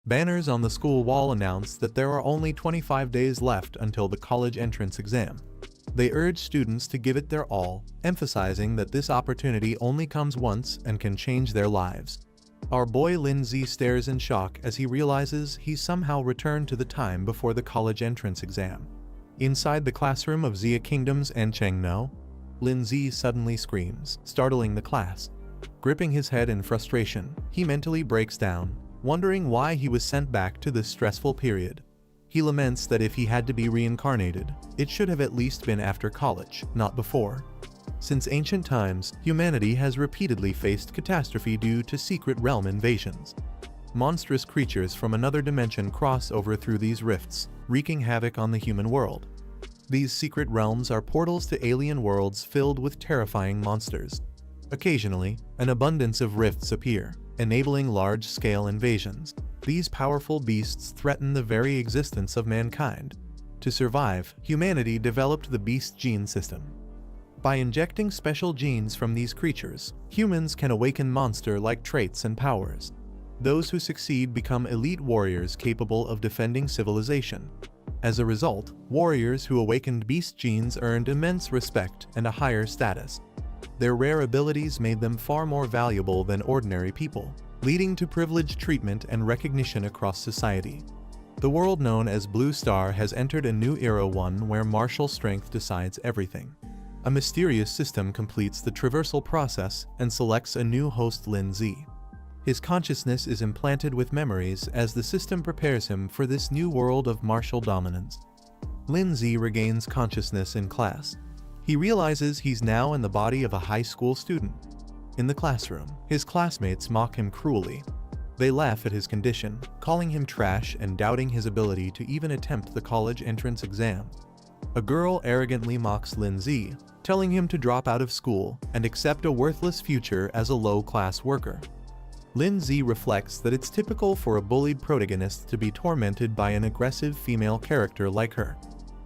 Banners on the school wall announce that there are only 25 days left until the college entrance exam. They urge students to give it their all, emphasizing that this opportunity only comes once and can change their lives. Our boy Lindsay stares in shock as he realizes he's somehow returned to the time before the college entrance exam. Inside the classroom of Xia Kingdom's Chengno, Lindsay suddenly screams, startling the class. Gripping his head in frustration, he mentally breaks down, wondering why he was sent back to this stressful period. He laments that if he had to be reincarnated, it should have at least been after college, not before. Since ancient times, humanity has repeatedly faced catastrophe due to secret realm invasions. Monstrous creatures from another dimension cross over through these rifts, wreaking havoc on the human world. These secret realms are portals to alien worlds filled with terrifying monsters. Occasionally, an abundance of rifts appear, enabling large-scale invasions. These powerful beasts threaten the very existence of mankind. To survive, humanity developed the beast gene system. By injecting special genes from these creatures, humans can awaken monster-like traits and powers. Those who succeed become elite warriors capable of defending civilization. As a result, warriors who awakened beast genes earned immense respect and a higher status. Their rare abilities made them far more valuable than ordinary people, leading to privileged treatment and recognition across society. The world known as Blue Star has entered a new era, one where martial strength decides everything. A mysterious system completes the traversal process and selects a new host, Lin Z. His consciousness is implanted with memories as the system prepares him for this new world of martial dominance. Lin Z regains consciousness in class. He realizes he's now in the body of a high school student. In the classroom, his classmates mock him cruelly. They laugh at his condition, calling him trash and doubting his ability to even attempt the college entrance exam. A girl arrogantly mocks Lin Z, telling him to drop out of school and accept a worthless future as a low-class worker. Lin Z reflects that it's typical for a bullied protagonist to be tormented by an aggressive female character like her.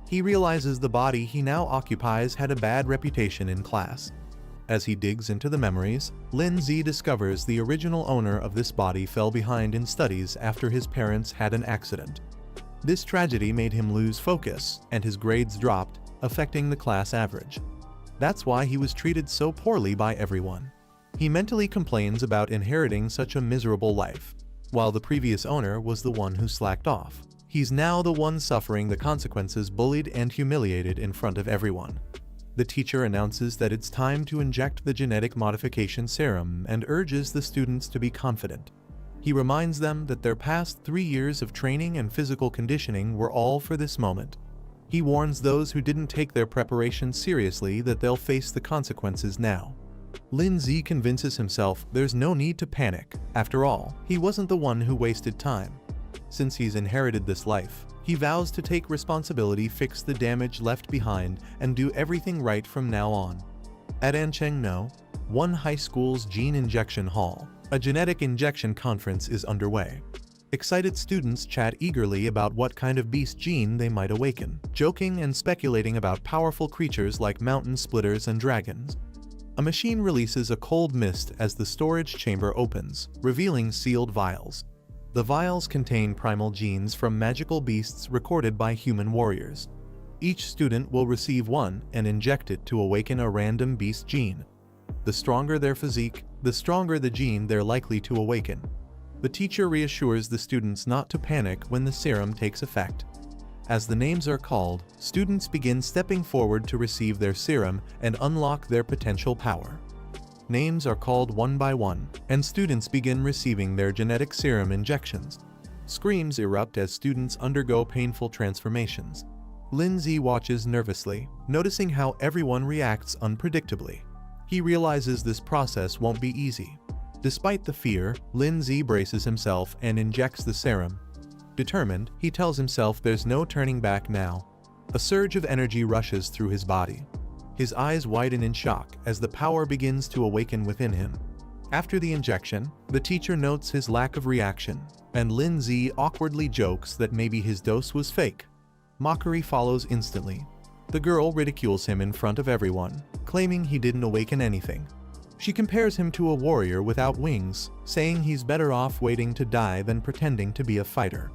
He realizes the body he now occupies had a bad reputation in class. As he digs into the memories, Lin Z discovers the original owner of this body fell behind in studies after his parents had an accident. This tragedy made him lose focus, and his grades dropped, affecting the class average. That's why he was treated so poorly by everyone. He mentally complains about inheriting such a miserable life. While the previous owner was the one who slacked off, he's now the one suffering the consequences, bullied and humiliated in front of everyone. The teacher announces that it's time to inject the genetic modification serum and urges the students to be confident. He reminds them that their past 3 years of training and physical conditioning were all for this moment. He warns those who didn't take their preparation seriously that they'll face the consequences now. Lin Z convinces himself there's no need to panic. After all, he wasn't the one who wasted time. Since he's inherited this life, he vows to take responsibility, fix the damage left behind, and do everything right from now on. At Chengno, one high school's gene injection hall, a genetic injection conference is underway. Excited students chat eagerly about what kind of beast gene they might awaken, joking and speculating about powerful creatures like mountain splitters and dragons. A machine releases a cold mist as the storage chamber opens, revealing sealed vials. The vials contain primal genes from magical beasts recorded by human warriors. Each student will receive one and inject it to awaken a random beast gene. The stronger their physique, the stronger the gene they're likely to awaken. The teacher reassures the students not to panic when the serum takes effect. As the names are called, students begin stepping forward to receive their serum and unlock their potential power. Names are called one by one, and students begin receiving their genetic serum injections. Screams erupt as students undergo painful transformations. Lin Z watches nervously, noticing how everyone reacts unpredictably. He realizes this process won't be easy. Despite the fear, Lin Z braces himself and injects the serum. Determined, he tells himself there's no turning back now. A surge of energy rushes through his body. His eyes widen in shock as the power begins to awaken within him. After the injection, the teacher notes his lack of reaction, and Lin Z awkwardly jokes that maybe his dose was fake. Mockery follows instantly. The girl ridicules him in front of everyone, claiming he didn't awaken anything. She compares him to a warrior without wings, saying he's better off waiting to die than pretending to be a fighter.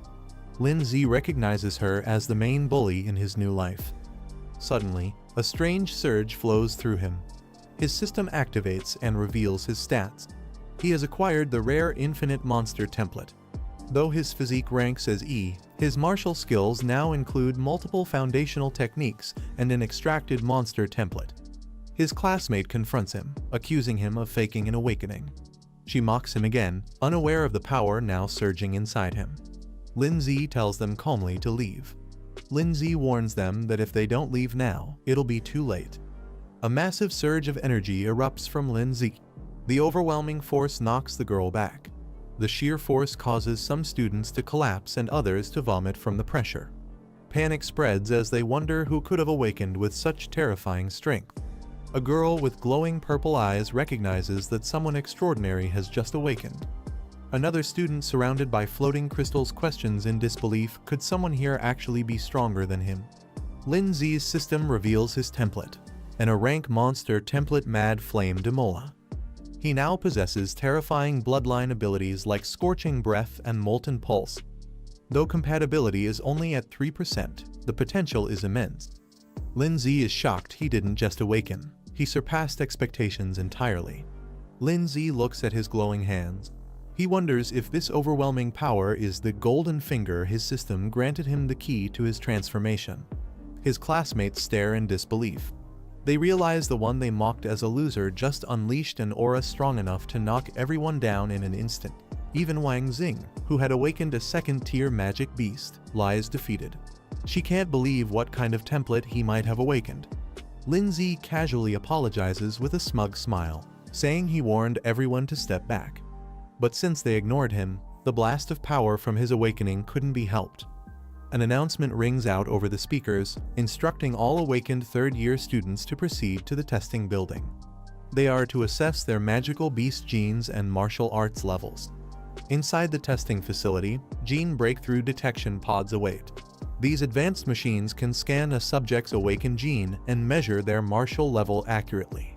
Lin-Z recognizes her as the main bully in his new life. Suddenly, a strange surge flows through him. His system activates and reveals his stats. He has acquired the rare Infinite Monster template. Though his physique ranks as E, his martial skills now include multiple foundational techniques and an extracted monster template. His classmate confronts him, accusing him of faking an awakening. She mocks him again, unaware of the power now surging inside him. Lin-Z tells them calmly to leave. Lin-Z warns them that if they don't leave now, it'll be too late. A massive surge of energy erupts from Lin-Z. The overwhelming force knocks the girl back. The sheer force causes some students to collapse and others to vomit from the pressure. Panic spreads as they wonder who could have awakened with such terrifying strength. A girl with glowing purple eyes recognizes that someone extraordinary has just awakened. Another student surrounded by floating crystals questions in disbelief, could someone here actually be stronger than him? Lin-Z's system reveals his template, and a rank monster template Mad Flame Demola. He now possesses terrifying bloodline abilities like Scorching Breath and Molten Pulse. Though compatibility is only at 3%, the potential is immense. Lin-Z is shocked he didn't just awaken, he surpassed expectations entirely. Lin-Z looks at his glowing hands. He wonders if this overwhelming power is the golden finger his system granted him the key to his transformation. His classmates stare in disbelief. They realize the one they mocked as a loser just unleashed an aura strong enough to knock everyone down in an instant. Even Wang Xing, who had awakened a second-tier magic beast, lies defeated. She can't believe what kind of template he might have awakened. Lin-Z casually apologizes with a smug smile, saying he warned everyone to step back. But since they ignored him, the blast of power from his awakening couldn't be helped. An announcement rings out over the speakers, instructing all awakened third-year students to proceed to the testing building. They are to assess their magical beast genes and martial arts levels. Inside the testing facility, gene breakthrough detection pods await. These advanced machines can scan a subject's awakened gene and measure their martial level accurately.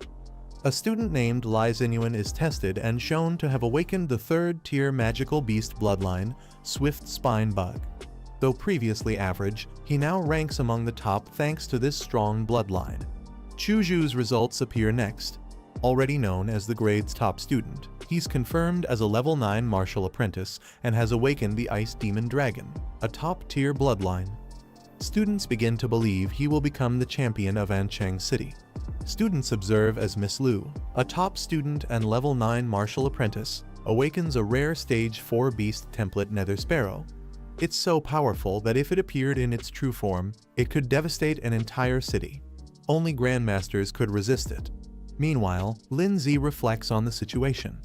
A student named Lai Xinyuan is tested and shown to have awakened the third-tier magical beast bloodline, Swift Spine Bug. Though previously average, he now ranks among the top thanks to this strong bloodline. Chu Zhu's results appear next. Already known as the grade's top student, he's confirmed as a level 9 martial apprentice and has awakened the Ice Demon Dragon, a top-tier bloodline. Students begin to believe he will become the champion of Ancheng City. Students observe as Miss Lu, a top student and level 9 martial apprentice, awakens a rare stage 4 beast template Nether Sparrow. It's so powerful that if it appeared in its true form, it could devastate an entire city. Only grandmasters could resist it. Meanwhile, Lin-Z reflects on the situation.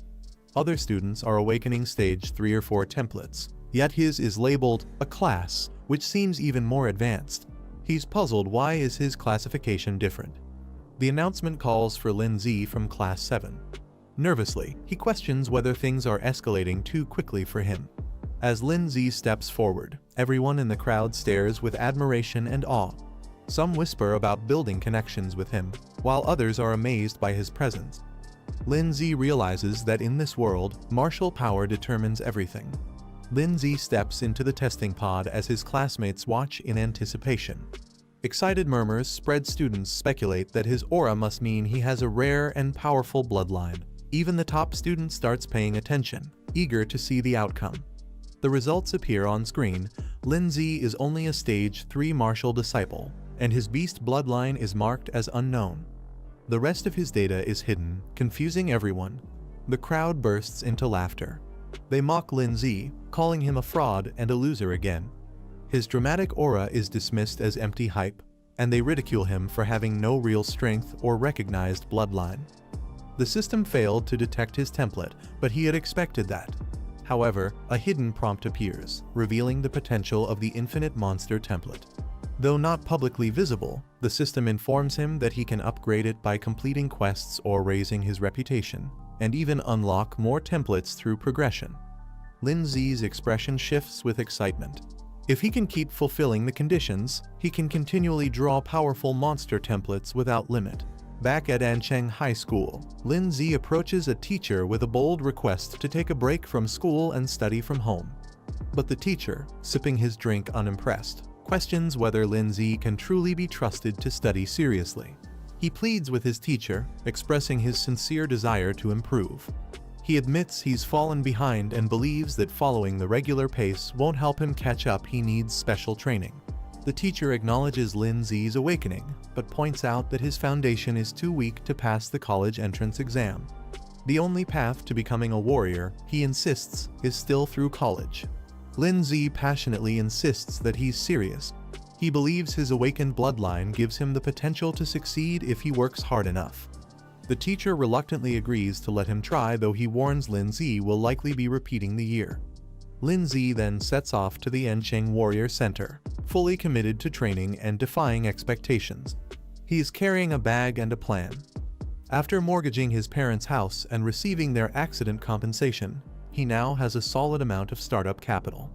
Other students are awakening stage 3 or 4 templates, yet his is labeled a class, which seems even more advanced. He's puzzled why is his classification different. The announcement calls for Lin-Z from class 7. Nervously, he questions whether things are escalating too quickly for him. As Lin-Z steps forward, everyone in the crowd stares with admiration and awe. Some whisper about building connections with him, while others are amazed by his presence. Lin-Z realizes that in this world, martial power determines everything. Lin-Z steps into the testing pod as his classmates watch in anticipation. Excited murmurs spread. Students speculate that his aura must mean he has a rare and powerful bloodline. Even the top student starts paying attention, eager to see the outcome. The results appear on screen. Lin-Z is only a stage 3 martial disciple, and his beast bloodline is marked as unknown. The rest of his data is hidden, confusing everyone. The crowd bursts into laughter. They mock Lin-Z, calling him a fraud and a loser again. His dramatic aura is dismissed as empty hype, and they ridicule him for having no real strength or recognized bloodline. The system failed to detect his template, but he had expected that. However, a hidden prompt appears, revealing the potential of the Infinite Monster template. Though not publicly visible, the system informs him that he can upgrade it by completing quests or raising his reputation, and even unlock more templates through progression. Lin-Z's expression shifts with excitement. If he can keep fulfilling the conditions, he can continually draw powerful monster templates without limit. Back at Ancheng High School, Lin Zi approaches a teacher with a bold request to take a break from school and study from home. But the teacher, sipping his drink unimpressed, questions whether Lin Zi can truly be trusted to study seriously. He pleads with his teacher, expressing his sincere desire to improve. He admits he's fallen behind and believes that following the regular pace won't help him catch up. He needs special training. The teacher acknowledges Lin Zi's awakening, but points out that his foundation is too weak to pass the college entrance exam. The only path to becoming a warrior, he insists, is still through college. Lin Zi passionately insists that he's serious. He believes his awakened bloodline gives him the potential to succeed if he works hard enough. The teacher reluctantly agrees to let him try, though he warns Lin Zi will likely be repeating the year. Lin Zi then sets off to the Ancheng Warrior Center, fully committed to training and defying expectations. He is carrying a bag and a plan. After mortgaging his parents' house and receiving their accident compensation, he now has a solid amount of startup capital.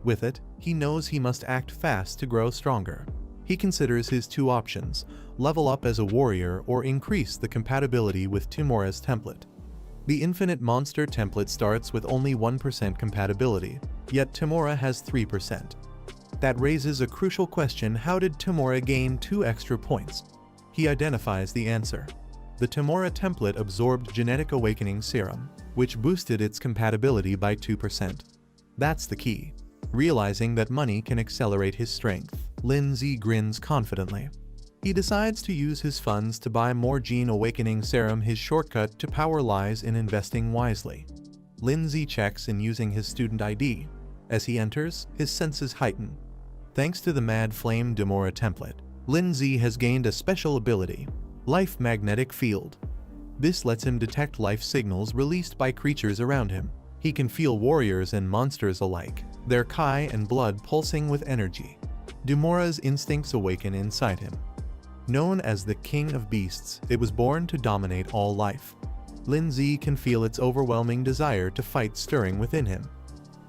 With it, he knows he must act fast to grow stronger. He considers his two options: level up as a warrior or increase the compatibility with Temora's template. The Infinite Monster template starts with only 1% compatibility, yet Temora has 3%. That raises a crucial question: how did Temora gain 2 extra points? He identifies the answer. The Temora template absorbed Genetic Awakening Serum, which boosted its compatibility by 2%. That's the key. Realizing that money can accelerate his strength, Lin Zi grins confidently. He decides to use his funds to buy more Gene Awakening Serum. His shortcut to power lies in investing wisely. Lin Zi checks in using his student ID. As he enters, his senses heighten. Thanks to the Mad Flame Demora template, Lin Zi has gained a special ability: Life Magnetic Field. This lets him detect life signals released by creatures around him. He can feel warriors and monsters alike, their chi and blood pulsing with energy. Demora's instincts awaken inside him. Known as the King of Beasts, it was born to dominate all life. Lin Zi can feel its overwhelming desire to fight stirring within him.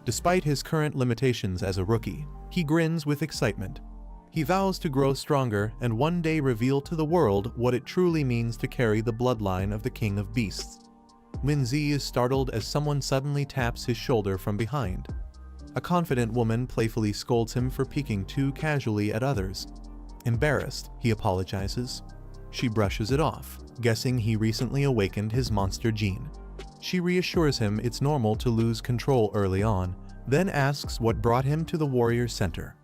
Despite his current limitations as a rookie, he grins with excitement. He vows to grow stronger and one day reveal to the world what it truly means to carry the bloodline of the King of Beasts. Lin Zi is startled as someone suddenly taps his shoulder from behind. A confident woman playfully scolds him for peeking too casually at others. Embarrassed, he apologizes. She brushes it off, guessing he recently awakened his monster gene. She reassures him it's normal to lose control early on, then asks what brought him to the Warrior Center.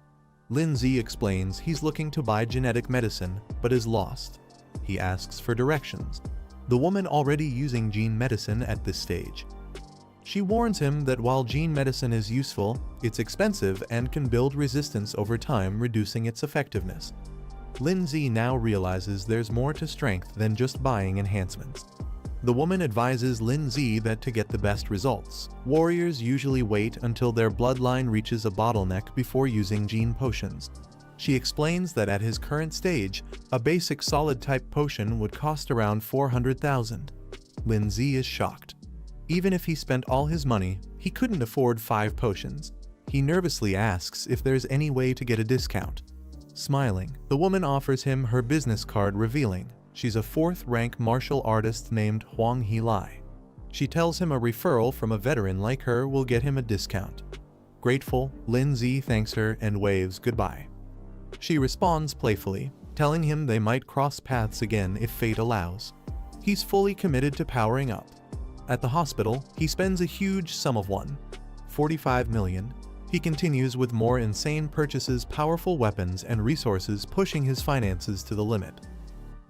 Lin Zi explains he's looking to buy genetic medicine, but is lost. He asks for directions. The woman already using gene medicine at this stage. She warns him that while gene medicine is useful, it's expensive and can build resistance over time, reducing its effectiveness. Lin Zi now realizes there's more to strength than just buying enhancements. The woman advises Lin Zi that to get the best results, warriors usually wait until their bloodline reaches a bottleneck before using gene potions. She explains that at his current stage, a basic solid-type potion would cost around 400,000. Lin Zi is shocked. Even if he spent all his money, he couldn't afford 5 potions. He nervously asks if there's any way to get a discount. Smiling, the woman offers him her business card, revealing she's a 4th-rank martial artist named Huang He-Lai. She tells him a referral from a veteran like her will get him a discount. Grateful, Lin Zi thanks her and waves goodbye. She responds playfully, telling him they might cross paths again if fate allows. He's fully committed to powering up. At the hospital, he spends a huge sum of 1.45 million. He continues with more insane purchases, powerful weapons and resources, pushing his finances to the limit.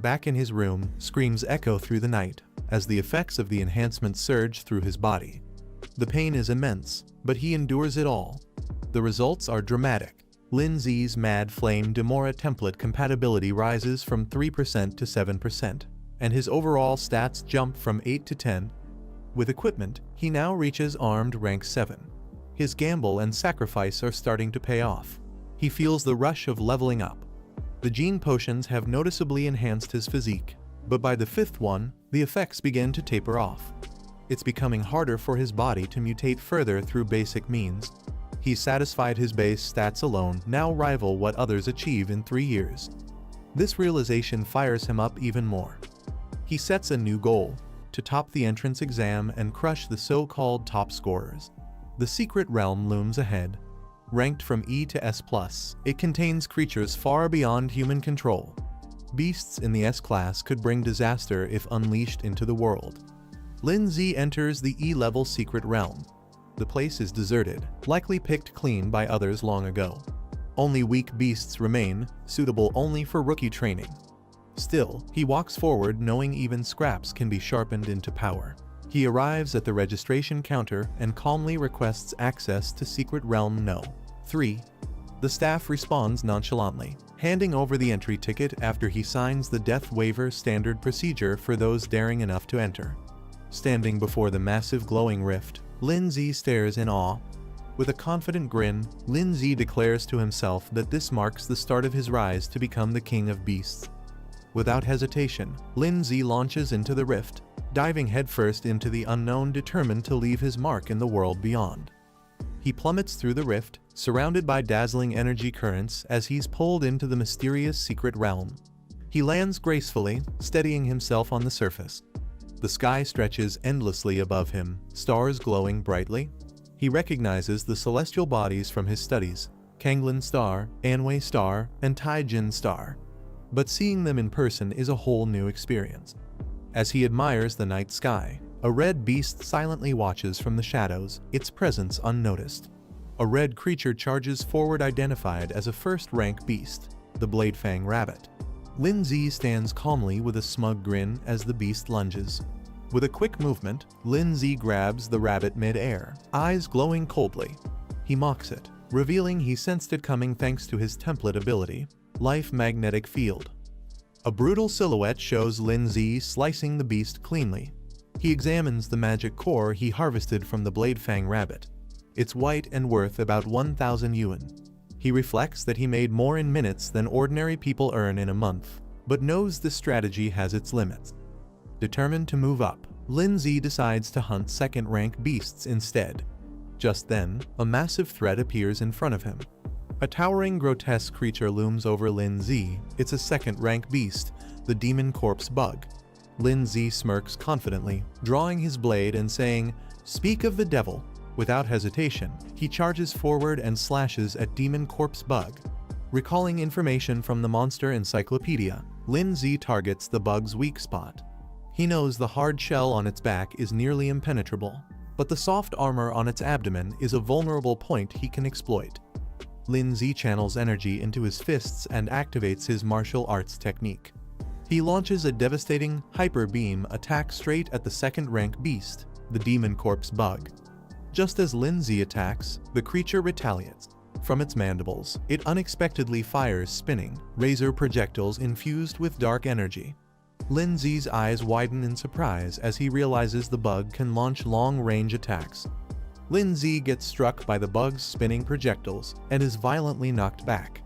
Back in his room, screams echo through the night, as the effects of the enhancement surge through his body. The pain is immense, but he endures it all. The results are dramatic. Lin Zi's Mad Flame Demora template compatibility rises from 3% to 7%, and his overall stats jump from 8 to 10. With equipment, he now reaches armed rank 7. His gamble and sacrifice are starting to pay off. He feels the rush of leveling up. The gene potions have noticeably enhanced his physique, but by the 5th one, the effects begin to taper off. It's becoming harder for his body to mutate further through basic means. He's satisfied his base stats alone now rival what others achieve in 3 years. This realization fires him up even more. He sets a new goal: to top the entrance exam and crush the so-called top scorers. The secret realm looms ahead. Ranked from E to S+, it contains creatures far beyond human control. Beasts in the S-class could bring disaster if unleashed into the world. Lin Zi enters the E-level secret realm. The place is deserted, likely picked clean by others long ago. Only weak beasts remain, suitable only for rookie training. Still, he walks forward knowing even scraps can be sharpened into power. He arrives at the registration counter and calmly requests access to Secret Realm No. 3. The staff responds nonchalantly, handing over the entry ticket after he signs the death waiver standard procedure for those daring enough to enter. Standing before the massive glowing rift, Lin Zi stares in awe. With a confident grin, Lin Zi declares to himself that this marks the start of his rise to become the king of beasts. Without hesitation, Lin Zi launches into the rift, diving headfirst into the unknown, determined to leave his mark in the world beyond. He plummets through the rift, surrounded by dazzling energy currents as he's pulled into the mysterious secret realm. He lands gracefully, steadying himself on the surface. The sky stretches endlessly above him, stars glowing brightly. He recognizes the celestial bodies from his studies: Kanglin Star, Anwei Star, and Taijin Star. But seeing them in person is a whole new experience. As he admires the night sky, a red beast silently watches from the shadows, its presence unnoticed. A red creature charges forward, identified as a first-rank beast, the Bladefang Rabbit. Lin Zi stands calmly with a smug grin as the beast lunges. With a quick movement, Lin Zi grabs the rabbit mid-air, eyes glowing coldly. He mocks it, revealing he sensed it coming thanks to his template ability, Life Magnetic Field. A brutal silhouette shows Lin Zi slicing the beast cleanly. He examines the magic core he harvested from the Bladefang Rabbit. It's white and worth about 1,000 yuan. He reflects that he made more in minutes than ordinary people earn in a month, but knows the strategy has its limits. Determined to move up, Lin Zi decides to hunt second-rank beasts instead. Just then, a massive threat appears in front of him. A towering, grotesque creature looms over Lin Zi. It's a second-rank beast, the Demon Corpse Bug. Lin Zi smirks confidently, drawing his blade and saying, "Speak of the devil." Without hesitation, he charges forward and slashes at Demon Corpse Bug. Recalling information from the monster encyclopedia, Lin Zi targets the bug's weak spot. He knows the hard shell on its back is nearly impenetrable, but the soft armor on its abdomen is a vulnerable point he can exploit. Lin Zi channels energy into his fists and activates his martial arts technique. He launches a devastating hyper beam attack straight at the second-rank beast, the Demon Corpse Bug. Just as Lin Zi attacks, the creature retaliates. From its mandibles, it unexpectedly fires spinning, razor projectiles infused with dark energy. Lin Zi's eyes widen in surprise as he realizes the bug can launch long-range attacks. Lin Zi gets struck by the bug's spinning projectiles and is violently knocked back.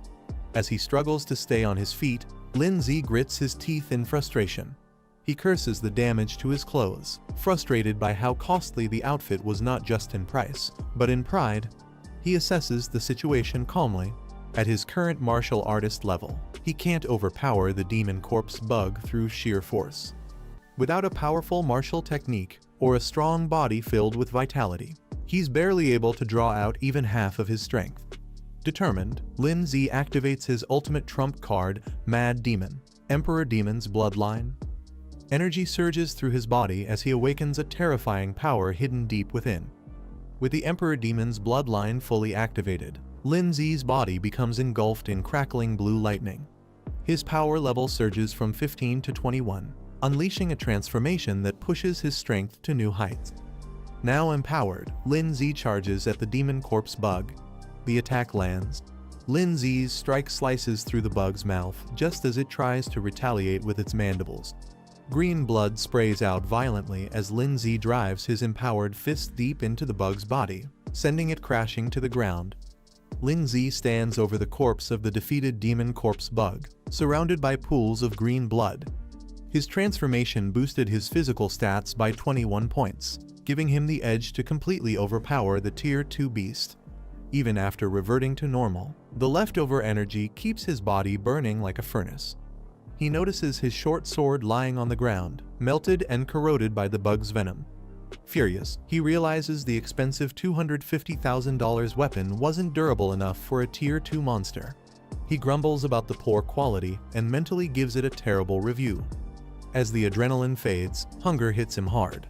As he struggles to stay on his feet, Lin Zi grits his teeth in frustration. He curses the damage to his clothes, frustrated by how costly the outfit was, not just in price, but in pride. He assesses the situation calmly. At his current martial artist level, he can't overpower the Demon Corpse Bug through sheer force. Without a powerful martial technique or a strong body filled with vitality, he's barely able to draw out even half of his strength. Determined, Lin Zi activates his ultimate trump card, Mad Demon, Emperor Demon's Bloodline. Energy surges through his body as he awakens a terrifying power hidden deep within. With the Emperor Demon's Bloodline fully activated, Lin Zi's body becomes engulfed in crackling blue lightning. His power level surges from 15 to 21, unleashing a transformation that pushes his strength to new heights. Now empowered, Lin Zi charges at the Demon Corpse Bug. The attack lands. Lin Zi's strike slices through the bug's mouth just as it tries to retaliate with its mandibles. Green blood sprays out violently as Lin Zi drives his empowered fist deep into the bug's body, sending it crashing to the ground. Lin Zi stands over the corpse of the defeated Demon Corpse Bug, surrounded by pools of green blood. His transformation boosted his physical stats by 21 points, giving him the edge to completely overpower the Tier 2 beast. Even after reverting to normal, the leftover energy keeps his body burning like a furnace. he notices his short sword lying on the ground, melted and corroded by the bug's venom. Furious, he realizes the expensive $250,000 weapon wasn't durable enough for a Tier 2 monster. He grumbles about the poor quality and mentally gives it a terrible review. As the adrenaline fades, hunger hits him hard.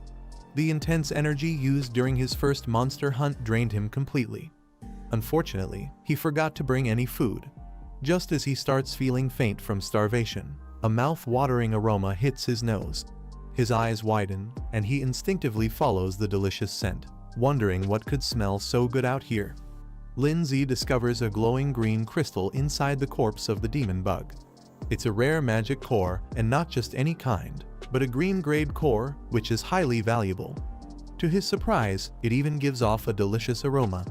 The intense energy used during his first monster hunt drained him completely. Unfortunately, he forgot to bring any food. Just as he starts feeling faint from starvation, a mouth-watering aroma hits his nose. His eyes widen, and he instinctively follows the delicious scent, wondering what could smell so good out here. Lindsay discovers a glowing green crystal inside the corpse of the demon bug. It's a rare magic core, and not just any kind, but a green-grade core, which is highly valuable. To his surprise, it even gives off a delicious aroma.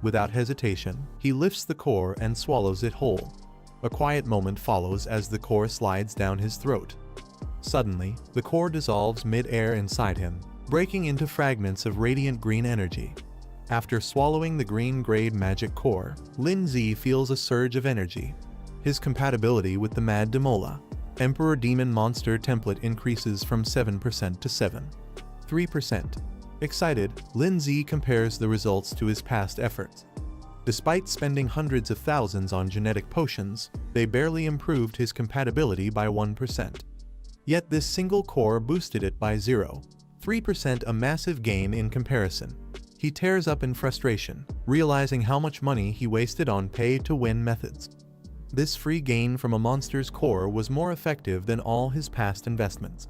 Without hesitation, he lifts the core and swallows it whole. A quiet moment follows as the core slides down his throat. Suddenly, the core dissolves mid-air inside him, breaking into fragments of radiant green energy. After swallowing the green-grade magic core, Lindsay feels a surge of energy. His compatibility with the Mad Demola, Emperor Demon Monster template increases from 7% to 7.3%. Excited, Lindsay compares the results to his past efforts. Despite spending hundreds of thousands on genetic potions, they barely improved his compatibility by 1%. Yet this single core boosted it by 0.3%, a massive gain in comparison. He tears up in frustration, realizing how much money he wasted on pay-to-win methods. This free gain from a monster's core was more effective than all his past investments.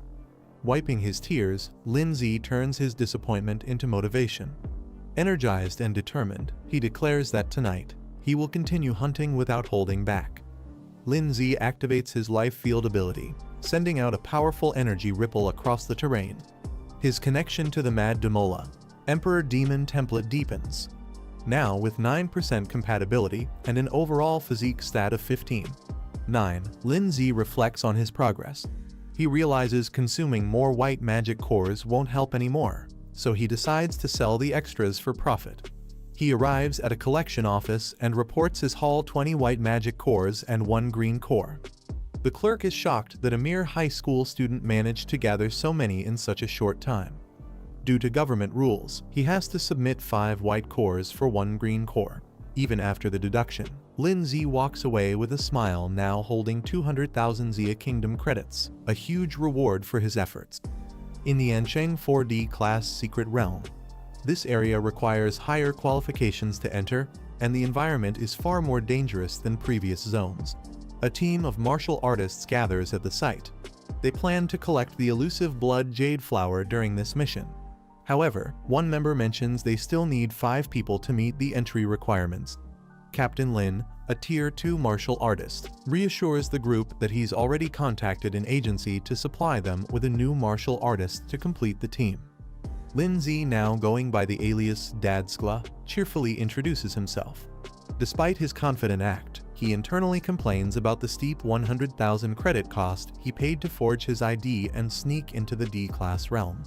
Wiping his tears, Lindsay turns his disappointment into motivation. Energized and determined, he declares that tonight, he will continue hunting without holding back. Lindsay activates his life field ability, sending out a powerful energy ripple across the terrain. His connection to the Mad Demola, Emperor Demon template deepens. Now with 9% compatibility and an overall physique stat of 15.9, Lindsay reflects on his progress. He realizes consuming more white magic cores won't help anymore, so he decides to sell the extras for profit. He arrives at a collection office and reports his haul: 20 white magic cores and 1 green core. The clerk is shocked that a mere high school student managed to gather so many in such a short time. Due to government rules, he has to submit 5 white cores for 1 green core. Even after the deduction, Lindsay walks away with a smile, now holding 200,000 Xia Kingdom credits, a huge reward for his efforts. In the Ansheng 4D class Secret Realm, this area requires higher qualifications to enter, and the environment is far more dangerous than previous zones. A team of martial artists gathers at the site. They plan to collect the elusive blood jade flower during this mission. However, one member mentions they still need 5 people to meet the entry requirements. Captain Lin, a Tier 2 martial artist, reassures the group that he's already contacted an agency to supply them with a new martial artist to complete the team. Lindsay, now going by the alias Dadskla, cheerfully introduces himself. Despite his confident act, he internally complains about the steep 100,000 credit cost he paid to forge his ID and sneak into the D-class realm.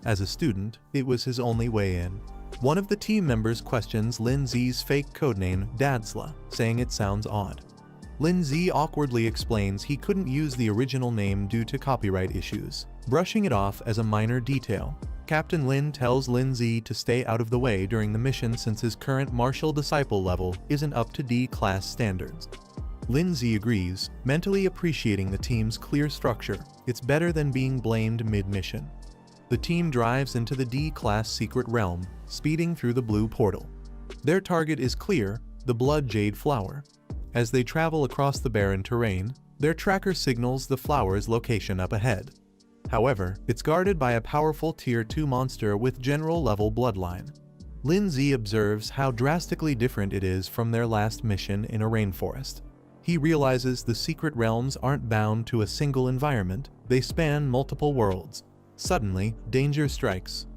As a student, it was his only way in. One of the team members questions Lindsay's fake codename Dadsla, saying it sounds odd. Lindsay awkwardly explains he couldn't use the original name due to copyright issues, brushing it off as a minor detail. Captain Lin tells Lindsay to stay out of the way during the mission since his current martial disciple level isn't up to D-class standards. Lindsay agrees, mentally appreciating the team's clear structure. It's better than being blamed mid-mission. The team drives into the D-class secret realm, speeding through the blue portal. Their target is clear, the blood jade flower. As they travel across the barren terrain, their tracker signals the flower's location up ahead. However, it's guarded by a powerful Tier 2 monster with general-level bloodline. Lindsay observes how drastically different it is from their last mission in a rainforest. He realizes the secret realms aren't bound to a single environment, they span multiple worlds. Suddenly, danger strikes.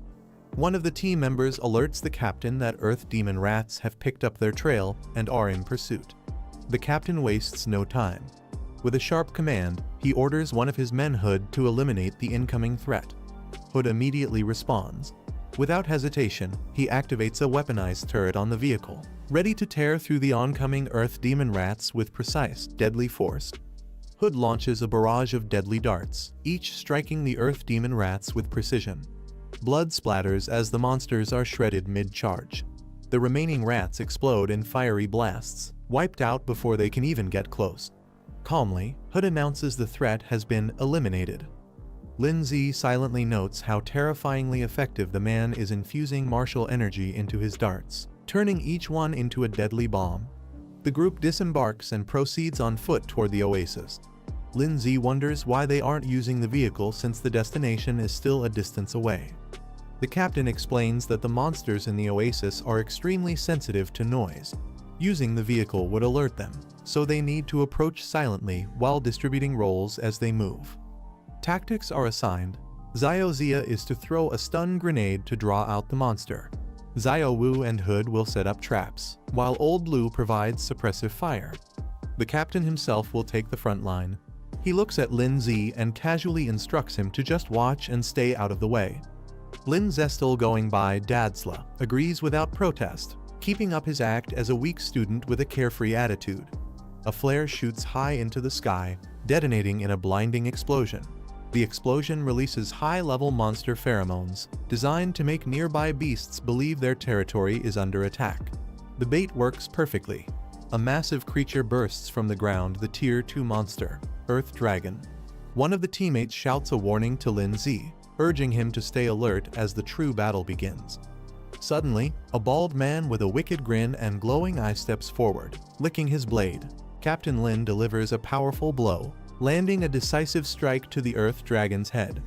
One of the team members alerts the captain that Earth demon rats have picked up their trail and are in pursuit. The captain wastes no time. With a sharp command, he orders one of his men, Hood, to eliminate the incoming threat. Hood immediately responds. Without hesitation, he activates a weaponized turret on the vehicle, ready to tear through the oncoming Earth demon rats with precise, deadly force. Hood launches a barrage of deadly darts, each striking the earth demon rats with precision. Blood splatters as the monsters are shredded mid-charge. The remaining rats explode in fiery blasts, wiped out before they can even get close. Calmly, Hood announces the threat has been eliminated. Lindsay silently notes how terrifyingly effective the man is infusing martial energy into his darts, turning each one into a deadly bomb. The group disembarks and proceeds on foot toward the oasis. Lindsay wonders why they aren't using the vehicle since the destination is still a distance away. The captain explains that the monsters in the oasis are extremely sensitive to noise. Using the vehicle would alert them, so they need to approach silently while distributing roles as they move. Tactics are assigned. Xiaozia is to throw a stun grenade to draw out the monster. Xiaowu and Hood will set up traps, while Old Blue provides suppressive fire. The captain himself will take the front line. He looks at Lin Zi and casually instructs him to just watch and stay out of the way. Lin Zestel, going by Dadsla, agrees without protest, keeping up his act as a weak student with a carefree attitude. A flare shoots high into the sky, detonating in a blinding explosion. The explosion releases high-level monster pheromones, designed to make nearby beasts believe their territory is under attack. The bait works perfectly. A massive creature bursts from the ground, the Tier 2 monster, Earth Dragon. One of the teammates shouts a warning to Lin Zi, urging him to stay alert as the true battle begins. Suddenly, a bald man with a wicked grin and glowing eye steps forward, licking his blade. Captain Lin delivers a powerful blow, landing a decisive strike to the Earth Dragon's head.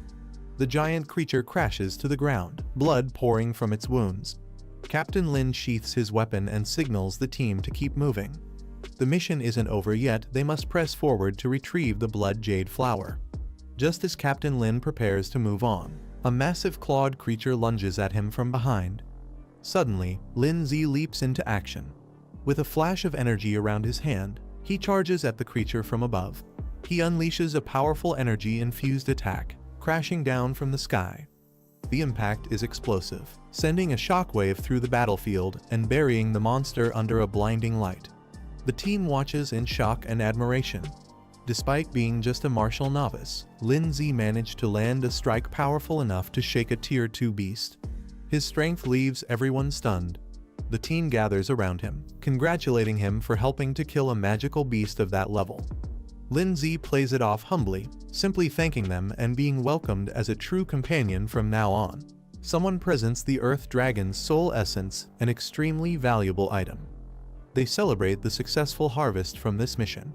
The giant creature crashes to the ground, blood pouring from its wounds. Captain Lin sheaths his weapon and signals the team to keep moving. The mission isn't over yet, they must press forward to retrieve the Blood Jade Flower. Just as Captain Lin prepares to move on, a massive clawed creature lunges at him from behind. Suddenly, Lin Zi leaps into action. With a flash of energy around his hand, he charges at the creature from above. He unleashes a powerful energy-infused attack, crashing down from the sky. The impact is explosive, sending a shockwave through the battlefield and burying the monster under a blinding light. The team watches in shock and admiration. Despite being just a martial novice, Lin Zi managed to land a strike powerful enough to shake a Tier 2 beast. His strength leaves everyone stunned. The team gathers around him, congratulating him for helping to kill a magical beast of that level. Lin Zi plays it off humbly, simply thanking them and being welcomed as a true companion from now on. Someone presents the Earth Dragon's soul essence, an extremely valuable item. They celebrate the successful harvest from this mission.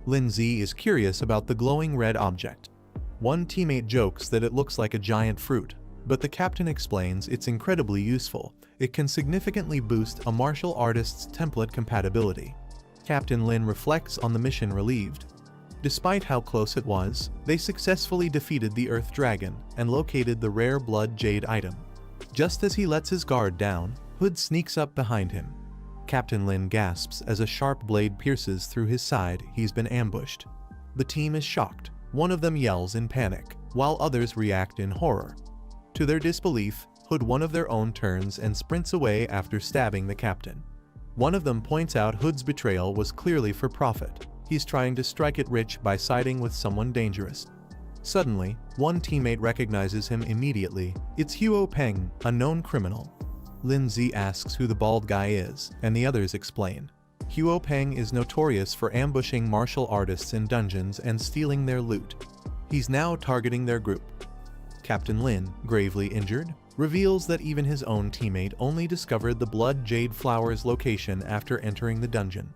Lin Zi is curious about the glowing red object. One teammate jokes that it looks like a giant fruit, but the captain explains it's incredibly useful. It can significantly boost a martial artist's template compatibility. Captain Lin reflects on the mission relieved. Despite how close it was, they successfully defeated the Earth Dragon and located the rare Blood Jade item. Just as he lets his guard down, Hood sneaks up behind him. Captain Lin gasps as a sharp blade pierces through his side. He's been ambushed. The team is shocked. One of them yells in panic, while others react in horror. To their disbelief, Hood one of their own turns and sprints away after stabbing the captain. One of them points out Hood's betrayal was clearly for profit. He's trying to strike it rich by siding with someone dangerous. Suddenly, one teammate recognizes him immediately. It's Huo Peng, a known criminal. Lin Zi asks who the bald guy is, and the others explain. Huo Peng is notorious for ambushing martial artists in dungeons and stealing their loot. He's now targeting their group. Captain Lin, gravely injured, reveals that even his own teammate only discovered the Blood Jade Flower's location after entering the dungeon.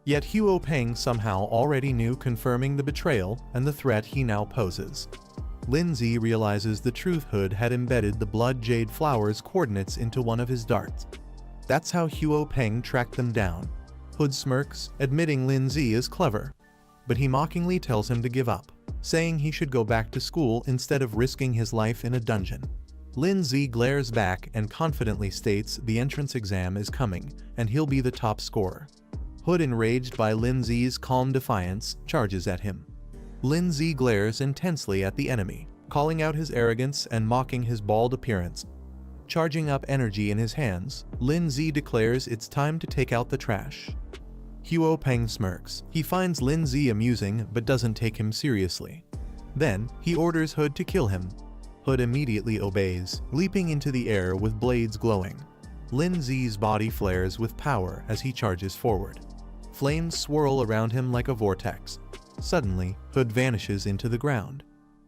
Yet Huo Peng somehow already knew, confirming the betrayal and the threat he now poses. Lin Zi realizes the truth. Hood had embedded the Blood Jade Flower's coordinates into one of his darts. That's how Huo Peng tracked them down. Hood smirks, admitting Lin Zi is clever. But he mockingly tells him to give up, saying he should go back to school instead of risking his life in a dungeon. Lin Zi glares back and confidently states the entrance exam is coming, and he'll be the top scorer. Hood, enraged by Lin Zi's calm defiance, charges at him. Lin Zi glares intensely at the enemy, calling out his arrogance and mocking his bald appearance. Charging up energy in his hands, Lin Zi declares it's time to take out the trash. Huo Peng smirks. He finds Lin Zi amusing but doesn't take him seriously. Then, he orders Hood to kill him. Hood immediately obeys, leaping into the air with blades glowing. Lin Zi's body flares with power as he charges forward. Flames swirl around him like a vortex. Suddenly, Hood vanishes into the ground.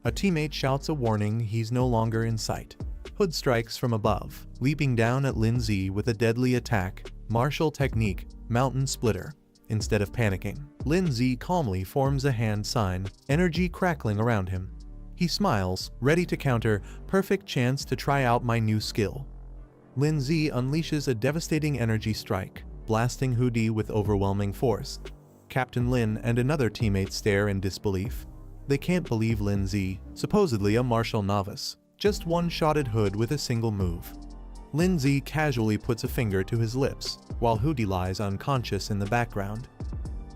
A teammate shouts a warning he's no longer in sight. Hood strikes from above, leaping down at Lin Zi with a deadly attack, martial technique, Mountain Splitter. Instead of panicking, Lin Zi calmly forms a hand sign, energy crackling around him. He smiles, ready to counter, perfect chance to try out my new skill. Lin Zi unleashes a devastating energy strike, blasting Hoodie with overwhelming force. Captain Lin and another teammate stare in disbelief. They can't believe Lin Zi, supposedly a martial novice, just one-shotted Hood with a single move. Lin Zi casually puts a finger to his lips, while Hoodie lies unconscious in the background.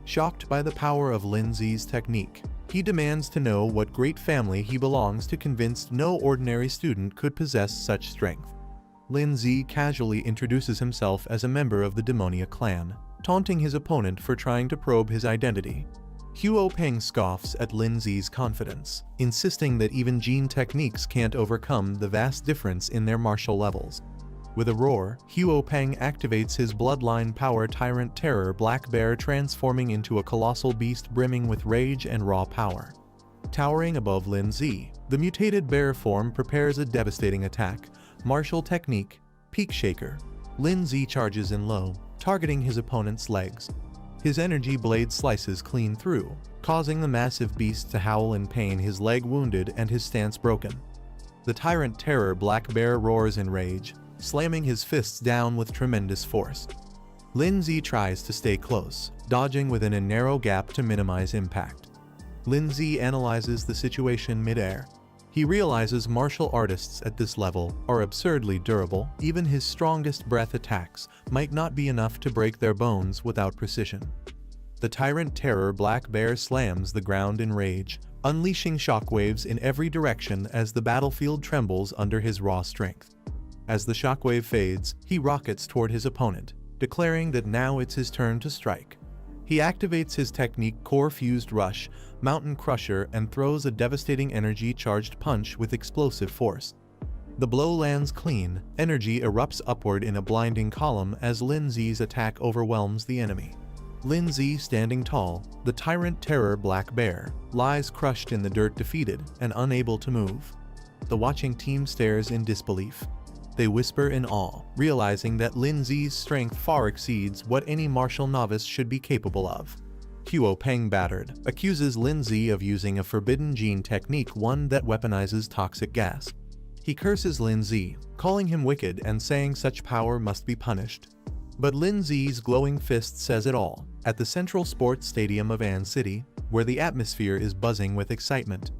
Shocked by the power of Lin Zi's technique, he demands to know what great family he belongs to, convinced no ordinary student could possess such strength. Lin Zi casually introduces himself as a member of the Demonia clan, taunting his opponent for trying to probe his identity. Huo Peng scoffs at Lin Zi's confidence, insisting that even Jin techniques can't overcome the vast difference in their martial levels. With a roar, Huo Peng activates his Bloodline power Tyrant Terror Black Bear, transforming into a colossal beast brimming with rage and raw power. Towering above Lin Zi, the mutated bear form prepares a devastating attack, martial technique, Peak Shaker. Lin Zi charges in low, targeting his opponent's legs. His energy blade slices clean through, causing the massive beast to howl in pain, his leg wounded and his stance broken. The Tyrant Terror Black Bear roars in rage, slamming his fists down with tremendous force. Lin Zi tries to stay close, dodging within a narrow gap to minimize impact. Lin Zi analyzes the situation mid-air. He realizes martial artists at this level are absurdly durable. Even his strongest breath attacks might not be enough to break their bones without precision. The Tyrant Terror Black Bear slams the ground in rage, unleashing shockwaves in every direction as the battlefield trembles under his raw strength. As the shockwave fades, he rockets toward his opponent, declaring that now it's his turn to strike. He activates his technique Core Fused Rush, Mountain Crusher, and throws a devastating energy-charged punch with explosive force. The blow lands clean, energy erupts upward in a blinding column as Lin Zi's attack overwhelms the enemy. Lin Zi, standing tall, the Tyrant Terror Black Bear, lies crushed in the dirt, defeated and unable to move. The watching team stares in disbelief. They whisper in awe, realizing that Lin Zi's strength far exceeds what any martial novice should be capable of. Huo Peng, battered, accuses Lin Zi of using a forbidden Jin technique, one that weaponizes toxic gas. He curses Lin Zi, calling him wicked and saying such power must be punished. But Lin Zi's glowing fist says it all. At the central sports stadium of An City, where the atmosphere is buzzing with excitement,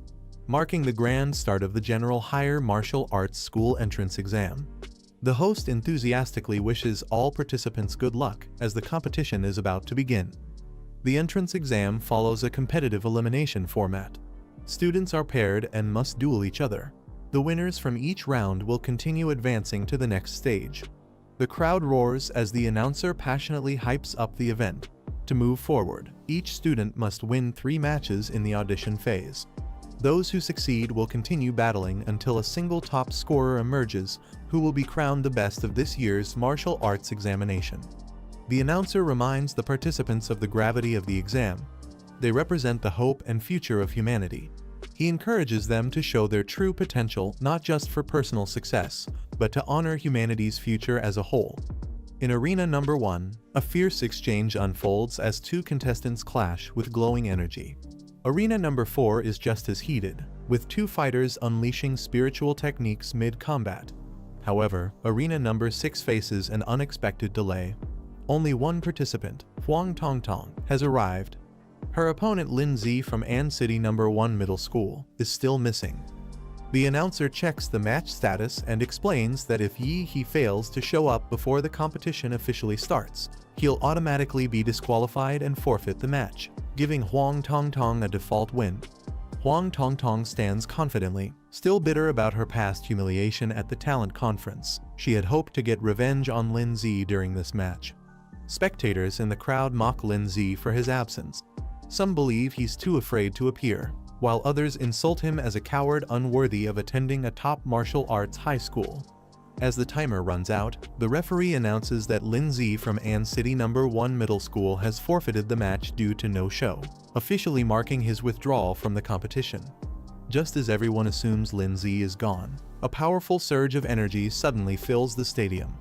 marking the grand start of the General Higher Martial Arts School entrance exam. The host enthusiastically wishes all participants good luck as the competition is about to begin. The entrance exam follows a competitive elimination format. Students are paired and must duel each other. The winners from each round will continue advancing to the next stage. The crowd roars as the announcer passionately hypes up the event. To move forward, each student must win 3 matches in the audition phase. Those who succeed will continue battling until a single top scorer emerges, who will be crowned the best of this year's martial arts examination. The announcer reminds the participants of the gravity of the exam. They represent the hope and future of humanity. He encourages them to show their true potential, not just for personal success, but to honor humanity's future as a whole. In Arena Number 1, a fierce exchange unfolds as 2 contestants clash with glowing energy. Arena Number 4 is just as heated, with 2 fighters unleashing spiritual techniques mid-combat. However, Arena Number 6 faces an unexpected delay. Only one participant, Huang Tongtong, has arrived. Her opponent Lin Zi from An City Number 1 Middle School is still missing. The announcer checks the match status and explains that if he fails to show up before the competition officially starts, he'll automatically be disqualified and forfeit the match, giving Huang Tongtong a default win. Huang Tongtong stands confidently, still bitter about her past humiliation at the talent conference. She had hoped to get revenge on Lin Zi during this match. Spectators in the crowd mock Lin Zi for his absence. Some believe he's too afraid to appear, while others insult him as a coward unworthy of attending a top martial arts high school. As the timer runs out, the referee announces that Lin Zi from An City No. 1 Middle School has forfeited the match due to no show, officially marking his withdrawal from the competition. Just as everyone assumes Lin Zi is gone, a powerful surge of energy suddenly fills the stadium.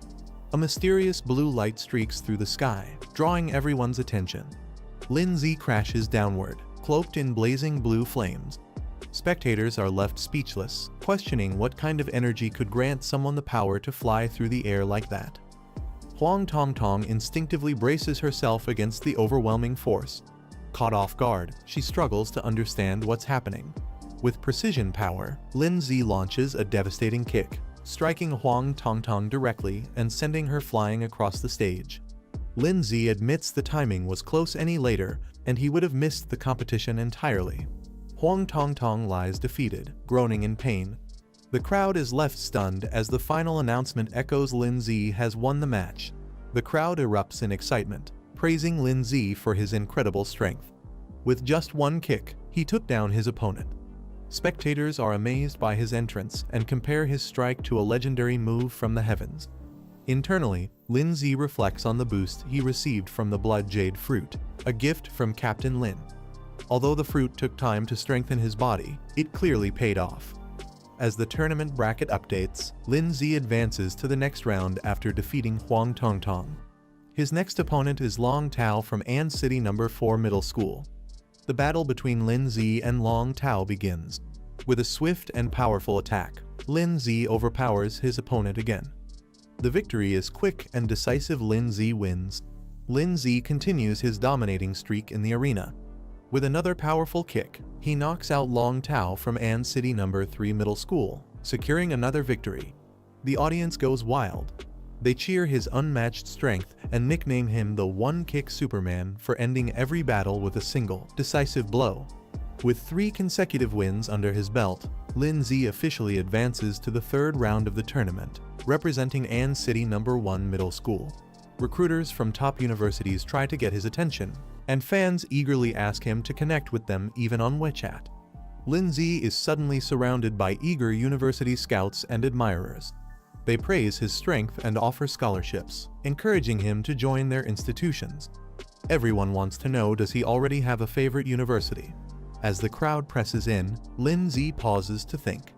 A mysterious blue light streaks through the sky, drawing everyone's attention. Lin Zi crashes downward, cloaked in blazing blue flames. Spectators are left speechless, questioning what kind of energy could grant someone the power to fly through the air like that. Huang Tongtong instinctively braces herself against the overwhelming force. Caught off guard, she struggles to understand what's happening. With precision power, Lin Zi launches a devastating kick, striking Huang Tongtong directly and sending her flying across the stage. Lin Zi admits the timing was close any later, and he would have missed the competition entirely. Huang Tongtong lies defeated, groaning in pain. The crowd is left stunned as the final announcement echoes Lin Zi has won the match. The crowd erupts in excitement, praising Lin Zi for his incredible strength. With just one kick, he took down his opponent. Spectators are amazed by his entrance and compare his strike to a legendary move from the heavens. Internally, Lin Zi reflects on the boost he received from the Blood Jade fruit, a gift from Captain Lin. Although the fruit took time to strengthen his body, it clearly paid off. As the tournament bracket updates, Lin Zi advances to the next round after defeating Huang Tongtong. His next opponent is Long Tao from An City No. 4 Middle School. The battle between Lin Zi and Long Tao begins. With a swift and powerful attack, Lin Zi overpowers his opponent again. The victory is quick and decisive. Lin Zi wins. Lin Zi continues his dominating streak in the arena. With another powerful kick, he knocks out Long Tao from An City No. 3 Middle School, securing another victory. The audience goes wild. They cheer his unmatched strength and nickname him the One-Kick Superman for ending every battle with a single, decisive blow. With 3 consecutive wins under his belt, Lin Zi officially advances to the third round of the tournament, representing An City No. 1 Middle School. Recruiters from top universities try to get his attention, and fans eagerly ask him to connect with them even on WeChat. Lin Zi is suddenly surrounded by eager university scouts and admirers. They praise his strength and offer scholarships, encouraging him to join their institutions. Everyone wants to know, does he already have a favorite university? As the crowd presses in, Lin Zi pauses to think.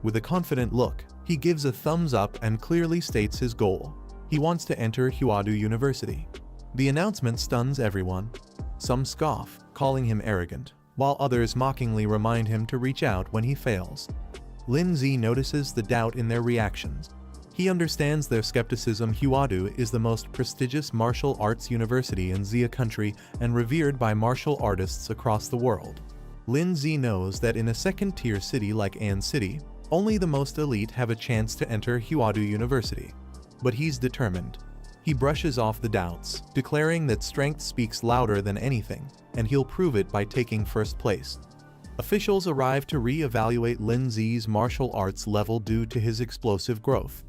With a confident look, he gives a thumbs up and clearly states his goal. He wants to enter Huadu University. The announcement stuns everyone. Some scoff, calling him arrogant, while others mockingly remind him to reach out when he fails. Lin Zi notices the doubt in their reactions. He understands their skepticism. Huadu is the most prestigious martial arts university in Xia country and revered by martial artists across the world. Lin Zi knows that in a second-tier city like An City, only the most elite have a chance to enter Huadu University. But he's determined. He brushes off the doubts, declaring that strength speaks louder than anything, and he'll prove it by taking first place. Officials arrive to re-evaluate Lin Zi's martial arts level due to his explosive growth.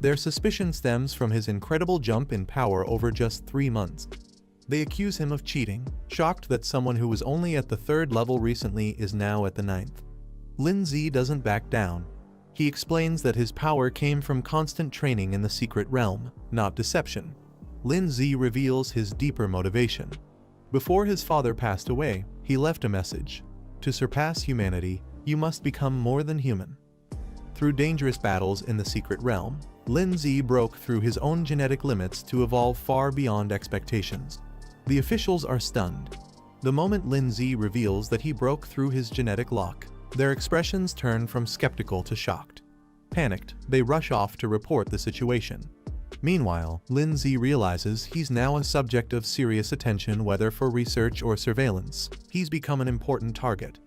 Their suspicion stems from his incredible jump in power over just 3 months. They accuse him of cheating, shocked that someone who was only at the 3rd level recently is now at the 9th. Lin Zi doesn't back down. He explains that his power came from constant training in the secret realm, not deception. Lin Zi reveals his deeper motivation. Before his father passed away, he left a message. To surpass humanity, you must become more than human. Through dangerous battles in the secret realm, Lin Zi broke through his own genetic limits to evolve far beyond expectations. The officials are stunned. The moment Lin Zi reveals that he broke through his genetic lock, their expressions turn from skeptical to shocked. Panicked, they rush off to report the situation. Meanwhile, Lin Zi realizes he's now a subject of serious attention, whether for research or surveillance. He's become an important target.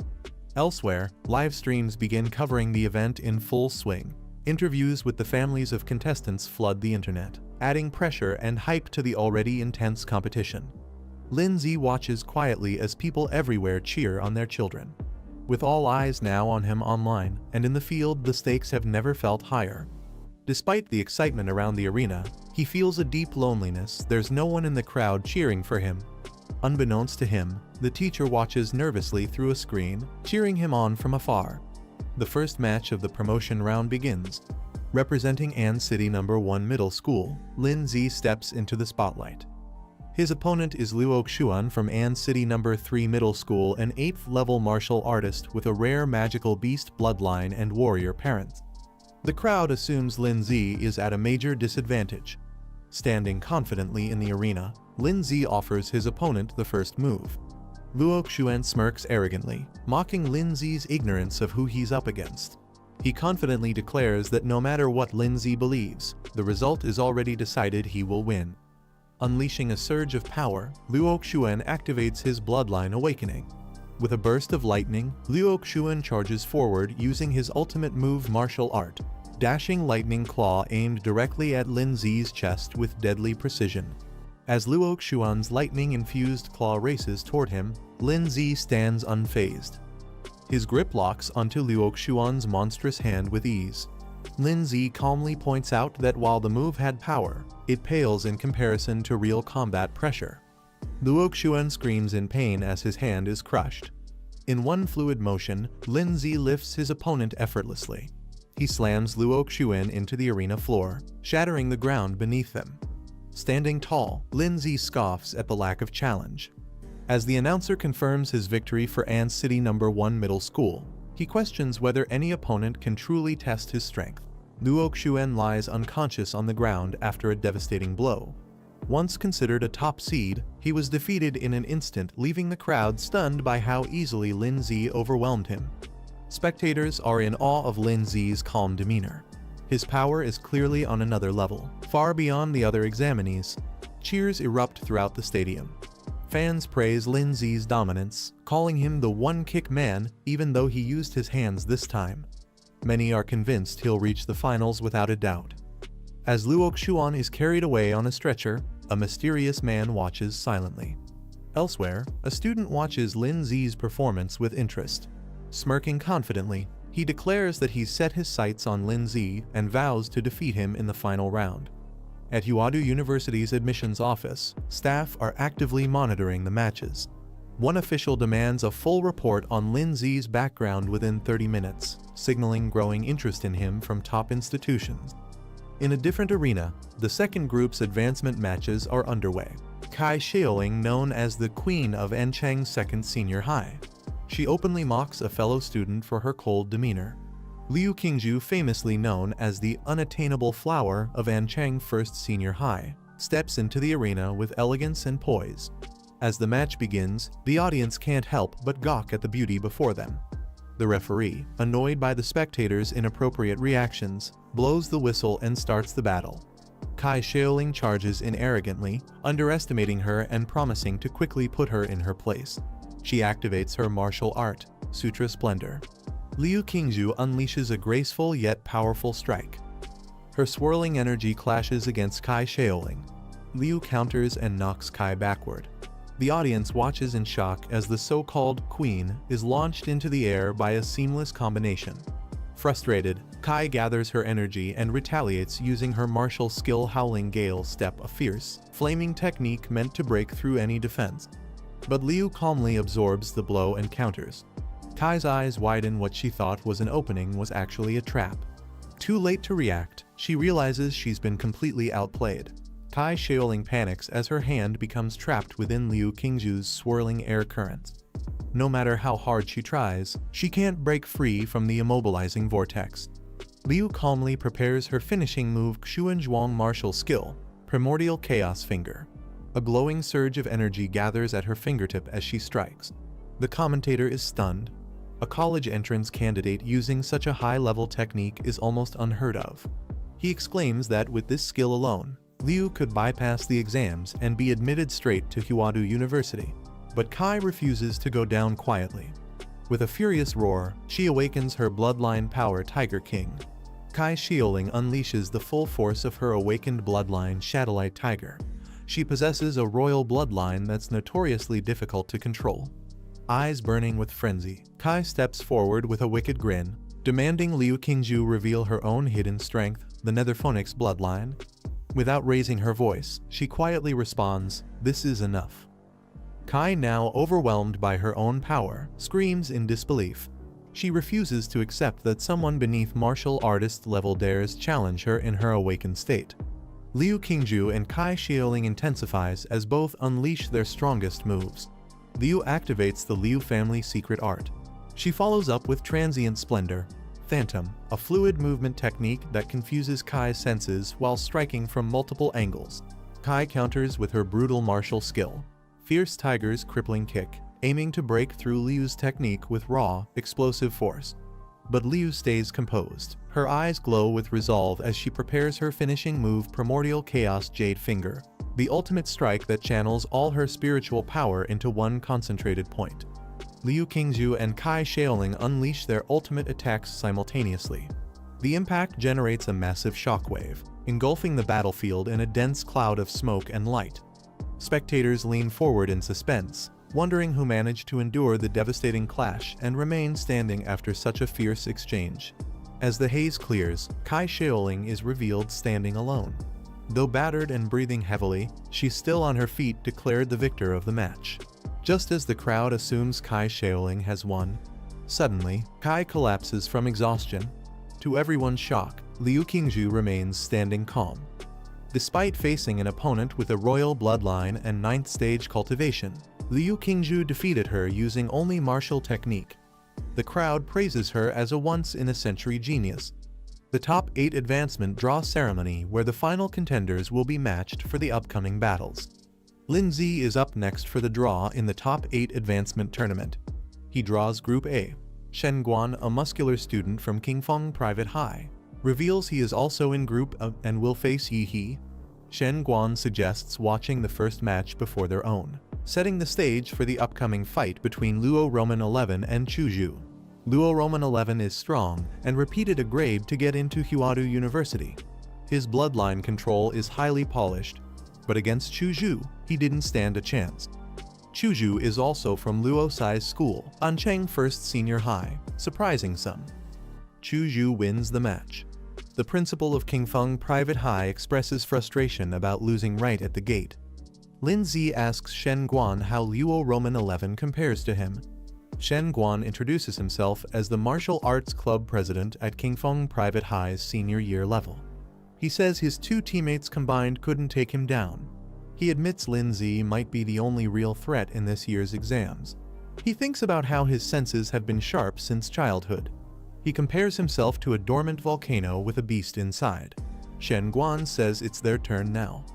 Elsewhere, live streams begin covering the event in full swing. Interviews with the families of contestants flood the internet, adding pressure and hype to the already intense competition. Lin Zi watches quietly as people everywhere cheer on their children. With all eyes now on him online and in the field, the stakes have never felt higher. Despite the excitement around the arena, he feels a deep loneliness. There's no one in the crowd cheering for him. Unbeknownst to him, the teacher watches nervously through a screen, cheering him on from afar. The first match of the promotion round begins. Representing An City No. 1 Middle School, Lin Zi steps into the spotlight. His opponent is Luo Xuan from An City No. 3 Middle School, an 8th-level martial artist with a rare magical beast bloodline and warrior parents. The crowd assumes Lin Zi is at a major disadvantage. Standing confidently in the arena, Lin Zi offers his opponent the first move. Luo Xuan smirks arrogantly, mocking Lin Zi's ignorance of who he's up against. He confidently declares that no matter what Lin Zi believes, the result is already decided. He will win. Unleashing a surge of power, Luo Xuan activates his bloodline awakening. With a burst of lightning, Luo Xuan charges forward using his ultimate move martial art, dashing lightning claw aimed directly at Lin Zi's chest with deadly precision. As Luo Xuan's lightning-infused claw races toward him, Lin Zi stands unfazed. His grip locks onto Luo Xuan's monstrous hand with ease. Lin Zi calmly points out that while the move had power, it pales in comparison to real combat pressure. Luo Xuan screams in pain as his hand is crushed. In one fluid motion, Lin Zi lifts his opponent effortlessly. He slams Luo Xuan into the arena floor, shattering the ground beneath them. Standing tall, Lin Zi scoffs at the lack of challenge. As the announcer confirms his victory for An City No. 1 Middle School, he questions whether any opponent can truly test his strength. Luo Xuan lies unconscious on the ground after a devastating blow. Once considered a top seed, he was defeated in an instant, leaving the crowd stunned by how easily Lin Zi overwhelmed him. Spectators are in awe of Lin Zi's calm demeanor. His power is clearly on another level, far beyond the other examinees. Cheers erupt throughout the stadium. Fans praise Lin Zi's dominance, calling him the one-kick man, even though he used his hands this time. Many are convinced he'll reach the finals without a doubt. As Luo Xuan is carried away on a stretcher, a mysterious man watches silently. Elsewhere, a student watches Lin Zi's performance with interest. Smirking confidently, he declares that he's set his sights on Lin Zi and vows to defeat him in the final round. At Huadu University's admissions office, staff are actively monitoring the matches. One official demands a full report on Lin Zi's background within 30 minutes, signaling growing interest in him from top institutions. In a different arena, the second group's advancement matches are underway. Kai Xiaoling, known as the Queen of Anchang's second senior high. She openly mocks a fellow student for her cold demeanor. Liu Qingzhu, famously known as the unattainable flower of Anchang First Senior High, steps into the arena with elegance and poise. As the match begins, the audience can't help but gawk at the beauty before them. The referee, annoyed by the spectators' inappropriate reactions, blows the whistle and starts the battle. Kai Xiaoling charges in arrogantly, underestimating her and promising to quickly put her in her place. She activates her martial art, Sutra Splendor. Liu Qingzhu unleashes a graceful yet powerful strike. Her swirling energy clashes against Kai Xiaoling. Liu counters and knocks Kai backward. The audience watches in shock as the so-called queen is launched into the air by a seamless combination. Frustrated, Kai gathers her energy and retaliates using her martial skill Howling Gale Step, a fierce, flaming technique meant to break through any defense. But Liu calmly absorbs the blow and counters. Kai's eyes widen. What she thought was an opening was actually a trap. Too late to react, she realizes she's been completely outplayed. Kai Xiaoling panics as her hand becomes trapped within Liu Qingzhu's swirling air currents. No matter how hard she tries, she can't break free from the immobilizing vortex. Liu calmly prepares her finishing move, Xuanzhuang martial skill, Primordial Chaos Finger. A glowing surge of energy gathers at her fingertip as she strikes. The commentator is stunned. A college entrance candidate using such a high-level technique is almost unheard of. He exclaims that with this skill alone, Liu could bypass the exams and be admitted straight to Huadu University. But Kai refuses to go down quietly. With a furious roar, she awakens her bloodline power, Tiger King. Kai Xiaoling unleashes the full force of her awakened bloodline, Shadowlight Tiger. She possesses a royal bloodline that's notoriously difficult to control. Eyes burning with frenzy, Kai steps forward with a wicked grin, demanding Liu Qingzhu reveal her own hidden strength, the Netherphonics bloodline? Without raising her voice, she quietly responds, "This is enough." Kai, now overwhelmed by her own power, screams in disbelief. She refuses to accept that someone beneath martial artist level dares challenge her in her awakened state. Liu Qingju and Kai Xiaoling intensifies as both unleash their strongest moves. Liu activates the Liu family secret art. She follows up with Transient Splendor, Phantom, a fluid movement technique that confuses Kai's senses while striking from multiple angles. Kai counters with her brutal martial skill, Fierce Tiger's crippling kick, aiming to break through Liu's technique with raw, explosive force. But Liu stays composed. Her eyes glow with resolve as she prepares her finishing move, Primordial Chaos Jade Finger, the ultimate strike that channels all her spiritual power into one concentrated point. Liu Qingju and Kai Xiaoling unleash their ultimate attacks simultaneously. The impact generates a massive shockwave, engulfing the battlefield in a dense cloud of smoke and light. Spectators lean forward in suspense, wondering who managed to endure the devastating clash and remain standing after such a fierce exchange. As the haze clears, Kai Xiaoling is revealed standing alone. Though battered and breathing heavily, she's still on her feet, declared the victor of the match. Just as the crowd assumes Kai Xiaoling has won, suddenly, Kai collapses from exhaustion. To everyone's shock, Liu Qingju remains standing calm. Despite facing an opponent with a royal bloodline and 9th stage cultivation, Liu Qingju defeated her using only martial technique. The crowd praises her as a once-in-a-century genius. The Top 8 Advancement Draw Ceremony, where the final contenders will be matched for the upcoming battles. Lin Zi is up next for the draw in the Top 8 Advancement Tournament. He draws Group A. Shen Guan, a muscular student from Qingfeng Private High, reveals he is also in Group A and will face Yi He. Shen Guan suggests watching the first match before their own, setting the stage for the upcoming fight between Luo Roman 11 and Chu Zhu. Luo Roman 11 is strong and repeated a grade to get into Huadu University. His bloodline control is highly polished, but against Chu Zhu, he didn't stand a chance. Chu Zhu is also from Luo Sai's school, Ancheng First Senior High, surprising some. Chu Zhu wins the match. The principal of Qingfeng Private High expresses frustration about losing right at the gate. Lin Zi asks Shen Guan how Luo Roman 11 compares to him. Shen Guan introduces himself as the martial arts club president at Qingfeng Private High's senior year level. He says his two teammates combined couldn't take him down. He admits Lin Zi might be the only real threat in this year's exams. He thinks about how his senses have been sharp since childhood. He compares himself to a dormant volcano with a beast inside. Shen Guan says it's their turn now.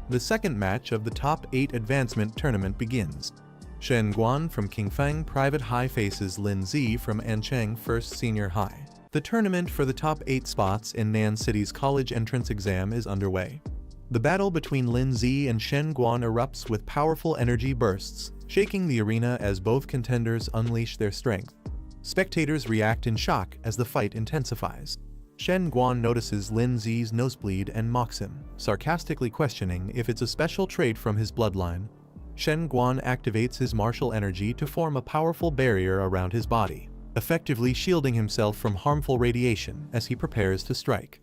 The second match of the Top 8 Advancement Tournament begins. Shen Guan from Qingfeng Private High faces Lin Zi from Ancheng First Senior High. The tournament for the top 8 spots in Nan City's college entrance exam is underway. The battle between Lin Zi and Shen Guan erupts with powerful energy bursts, shaking the arena as both contenders unleash their strength. Spectators react in shock as the fight intensifies. Shen Guan notices Lin Zi's nosebleed and mocks him, sarcastically questioning if it's a special trait from his bloodline. Shen Guan activates his martial energy to form a powerful barrier around his body, effectively shielding himself from harmful radiation as he prepares to strike.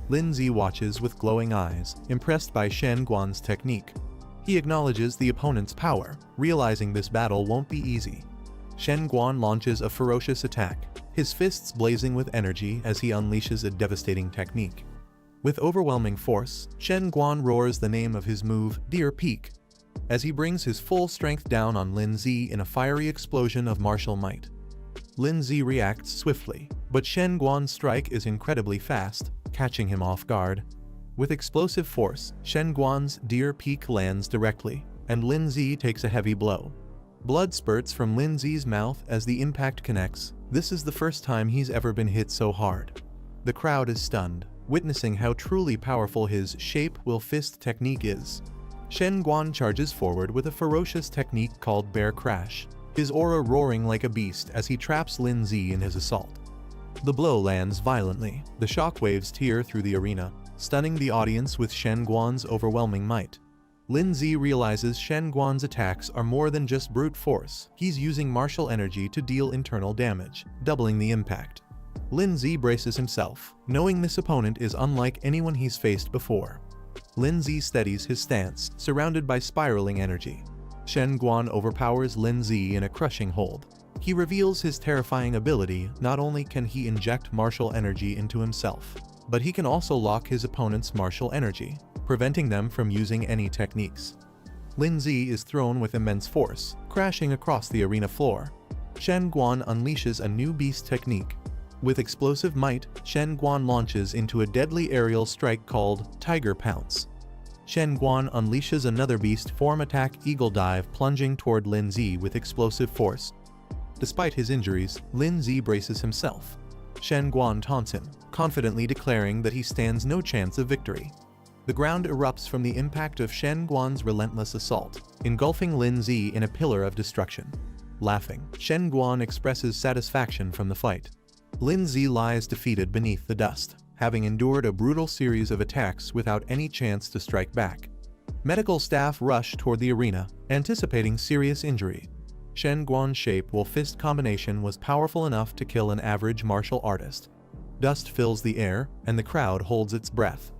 Lin Zi watches with glowing eyes, impressed by Shen Guan's technique. He acknowledges the opponent's power, realizing this battle won't be easy. Shen Guan launches a ferocious attack, his fists blazing with energy as he unleashes a devastating technique. With overwhelming force, Shen Guan roars the name of his move, Deer Peak, as he brings his full strength down on Lin Zi in a fiery explosion of martial might. Lin Zi reacts swiftly, but Shen Guan's strike is incredibly fast, catching him off guard. With explosive force, Shen Guan's Deer Peak lands directly, and Lin Zi takes a heavy blow. Blood spurts from Lin Zi's mouth as the impact connects. This is the first time he's ever been hit so hard. The crowd is stunned, witnessing how truly powerful his shape will fist technique is. Shen Guan charges forward with a ferocious technique called Bear Crash, his aura roaring like a beast as he traps Lin Zi in his assault. The blow lands violently, the shockwaves tear through the arena, stunning the audience with Shen Guan's overwhelming might. Lin Zi realizes Shen Guan's attacks are more than just brute force. He's using martial energy to deal internal damage, doubling the impact. Lin Zi braces himself, knowing this opponent is unlike anyone he's faced before. Lin Zi steadies his stance, surrounded by spiraling energy. Shen Guan overpowers Lin Zi in a crushing hold. He reveals his terrifying ability. Not only can he inject martial energy into himself, but he can also lock his opponent's martial energy, preventing them from using any techniques. Lin Zi is thrown with immense force, crashing across the arena floor. Shen Guan unleashes a new beast technique. With explosive might, Shen Guan launches into a deadly aerial strike called Tiger Pounce. Shen Guan unleashes another beast form attack, Eagle Dive, plunging toward Lin Zi with explosive force. Despite his injuries, Lin Zi braces himself. Shen Guan taunts him, confidently declaring that he stands no chance of victory. The ground erupts from the impact of Shen Guan's relentless assault, engulfing Lin Zi in a pillar of destruction. Laughing, Shen Guan expresses satisfaction from the fight. Lin Zi lies defeated beneath the dust, having endured a brutal series of attacks without any chance to strike back. Medical staff rush toward the arena, anticipating serious injury. Shen Guan's shape-will fist combination was powerful enough to kill an average martial artist. Dust fills the air, and the crowd holds its breath.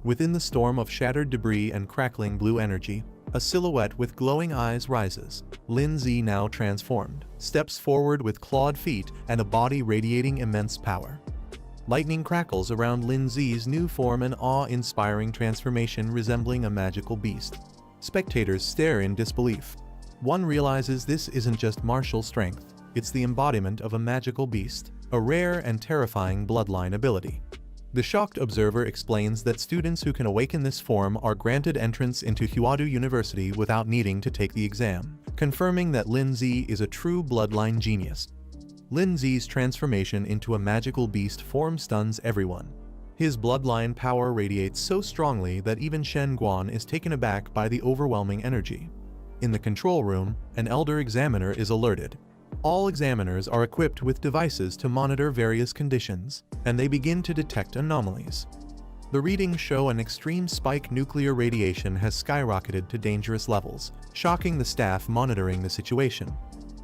Within the storm of shattered debris and crackling blue energy, a silhouette with glowing eyes rises. Lin Zi, now transformed, steps forward with clawed feet and a body radiating immense power. Lightning crackles around Lin Zi's new form, an awe-inspiring transformation resembling a magical beast. Spectators stare in disbelief. One realizes this isn't just martial strength, it's the embodiment of a magical beast, a rare and terrifying bloodline ability. The shocked observer explains that students who can awaken this form are granted entrance into Huadu University without needing to take the exam, confirming that Lin Zi is a true bloodline genius. Lin Zi's transformation into a magical beast form stuns everyone. His bloodline power radiates so strongly that even Shen Guan is taken aback by the overwhelming energy. In the control room, an elder examiner is alerted. All examiners are equipped with devices to monitor various conditions, and they begin to detect anomalies. The readings show an extreme spike. Nuclear radiation has skyrocketed to dangerous levels, shocking the staff monitoring the situation.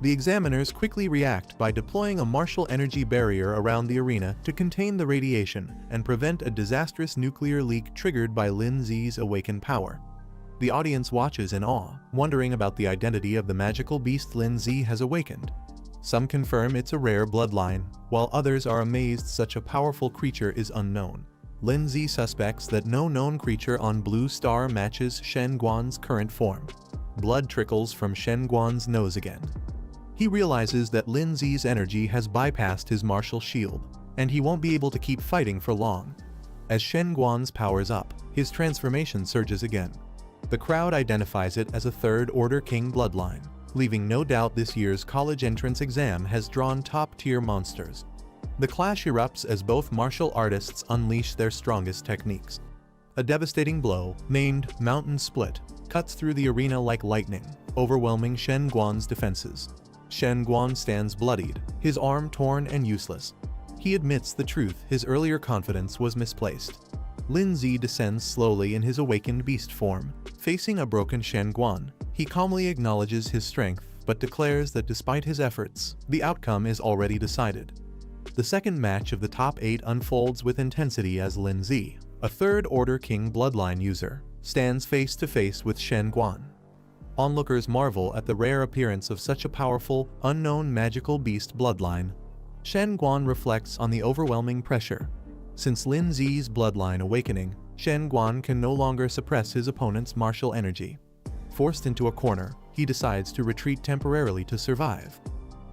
The examiners quickly react by deploying a martial energy barrier around the arena to contain the radiation and prevent a disastrous nuclear leak triggered by Lin Zi's awakened power. The audience watches in awe, wondering about the identity of the magical beast Lin Zi has awakened. Some confirm it's a rare bloodline, while others are amazed such a powerful creature is unknown. Lin Zi suspects that no known creature on Blue Star matches Shen Guan's current form. Blood trickles from Shen Guan's nose again. He realizes that Lin Zi's energy has bypassed his martial shield, and he won't be able to keep fighting for long. As Shen Guan's powers up, his transformation surges again. The crowd identifies it as a third-order king bloodline, leaving no doubt this year's college entrance exam has drawn top-tier monsters. The clash erupts as both martial artists unleash their strongest techniques. A devastating blow, named Mountain Split, cuts through the arena like lightning, overwhelming Shen Guan's defenses. Shen Guan stands bloodied, his arm torn and useless. He admits the truth: his earlier confidence was misplaced. Lin Zi descends slowly in his awakened beast form, facing a broken Shen Guan. He calmly acknowledges his strength, but declares that despite his efforts, the outcome is already decided. The second match of the top 8 unfolds with intensity as Lin Zi, a third-order king bloodline user, stands face-to-face with Shen Guan. Onlookers marvel at the rare appearance of such a powerful, unknown magical beast bloodline. Shen Guan reflects on the overwhelming pressure. Since Lin Zi's bloodline awakening, Shen Guan can no longer suppress his opponent's martial energy. Forced into a corner, he decides to retreat temporarily to survive.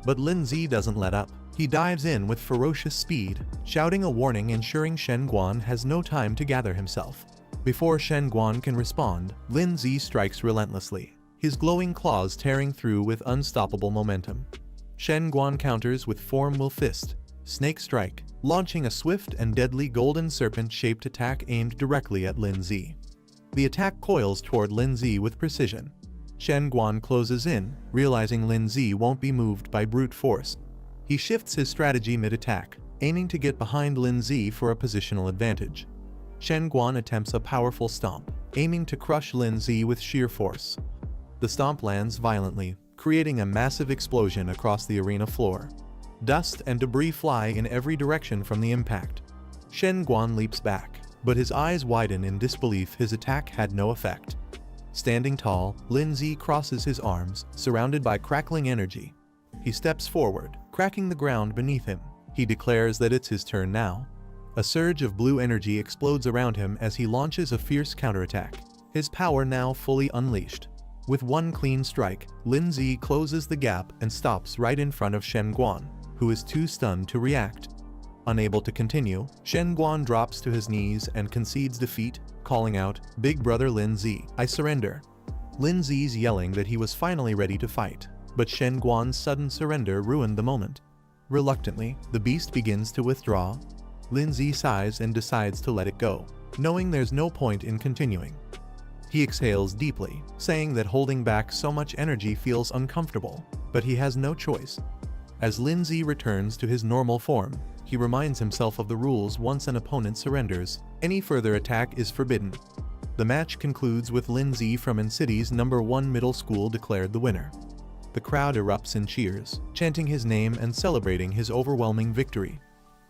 But Lin Zi doesn't let up. He dives in with ferocious speed, shouting a warning, ensuring Shen Guan has no time to gather himself. Before Shen Guan can respond, Lin Zi strikes relentlessly, his glowing claws tearing through with unstoppable momentum. Shen Guan counters with Form-Will Fist, Snake Strike, launching a swift and deadly golden serpent-shaped attack aimed directly at Lin Zi. The attack coils toward Lin Zi with precision. Shen Guan closes in, realizing Lin Zi won't be moved by brute force. He shifts his strategy mid-attack, aiming to get behind Lin Zi for a positional advantage. Shen Guan attempts a powerful stomp, aiming to crush Lin Zi with sheer force. The stomp lands violently, creating a massive explosion across the arena floor. Dust and debris fly in every direction from the impact. Shen Guan leaps back, but his eyes widen in disbelief. His attack had no effect. Standing tall, Lin Zi crosses his arms, surrounded by crackling energy. He steps forward, cracking the ground beneath him. He declares that it's his turn now. A surge of blue energy explodes around him as he launches a fierce counterattack, his power now fully unleashed. With one clean strike, Lin Zi closes the gap and stops right in front of Shen Guan, who is too stunned to react. Unable to continue, Shen Guan drops to his knees and concedes defeat, calling out, "Big brother Lin Zi, I surrender." Lin Zi's yelling that he was finally ready to fight, but Shen Guan's sudden surrender ruined the moment. Reluctantly, the beast begins to withdraw. Lin Zi sighs and decides to let it go, knowing there's no point in continuing. He exhales deeply, saying that holding back so much energy feels uncomfortable, but he has no choice. As Lin Zi returns to his normal form, he reminds himself of the rules. Once an opponent surrenders, any further attack is forbidden. The match concludes with Lin Zi from N-City's #1 middle school declared the winner. The crowd erupts in cheers, chanting his name and celebrating his overwhelming victory.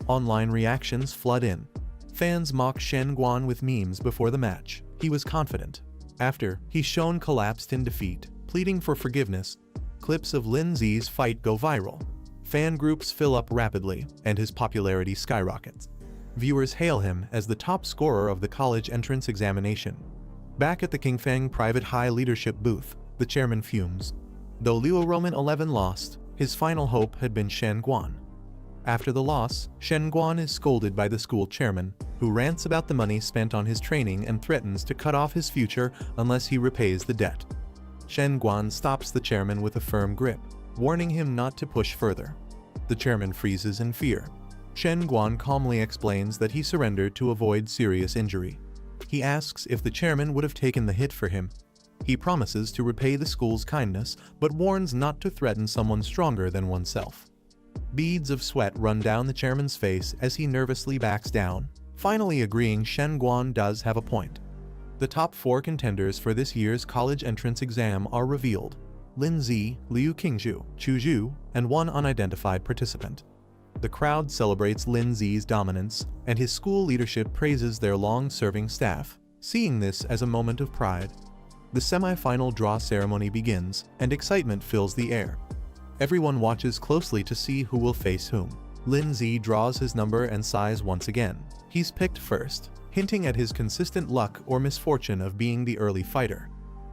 Online reactions flood in. Fans mock Shen Guan with memes before the match. He was confident. After, he shown collapsed in defeat, pleading for forgiveness. Clips of Lin Zi's fight go viral. Fan groups fill up rapidly, and his popularity skyrockets. Viewers hail him as the top scorer of the college entrance examination. Back at the Qingfeng Private High Leadership booth, the chairman fumes. Though Liu Roman 11 lost, his final hope had been Shen Guan. After the loss, Shen Guan is scolded by the school chairman, who rants about the money spent on his training and threatens to cut off his future unless he repays the debt. Shen Guan stops the chairman with a firm grip, warning him not to push further. The chairman freezes in fear. Shen Guan calmly explains that he surrendered to avoid serious injury. He asks if the chairman would have taken the hit for him. He promises to repay the school's kindness, but warns not to threaten someone stronger than oneself. Beads of sweat run down the chairman's face as he nervously backs down, finally agreeing Shen Guan does have a point. The top 4 contenders for this year's college entrance exam are revealed: Lin Zi, Liu Qingzhu, Chu Zhu, and one unidentified participant. The crowd celebrates Lin Zi's dominance, and his school leadership praises their long-serving staff, seeing this as a moment of pride. The semi-final draw ceremony begins, and excitement fills the air. Everyone watches closely to see who will face whom. Lin Zi draws his number and sighs once again. He's picked first, hinting at his consistent luck or misfortune of being the early fighter.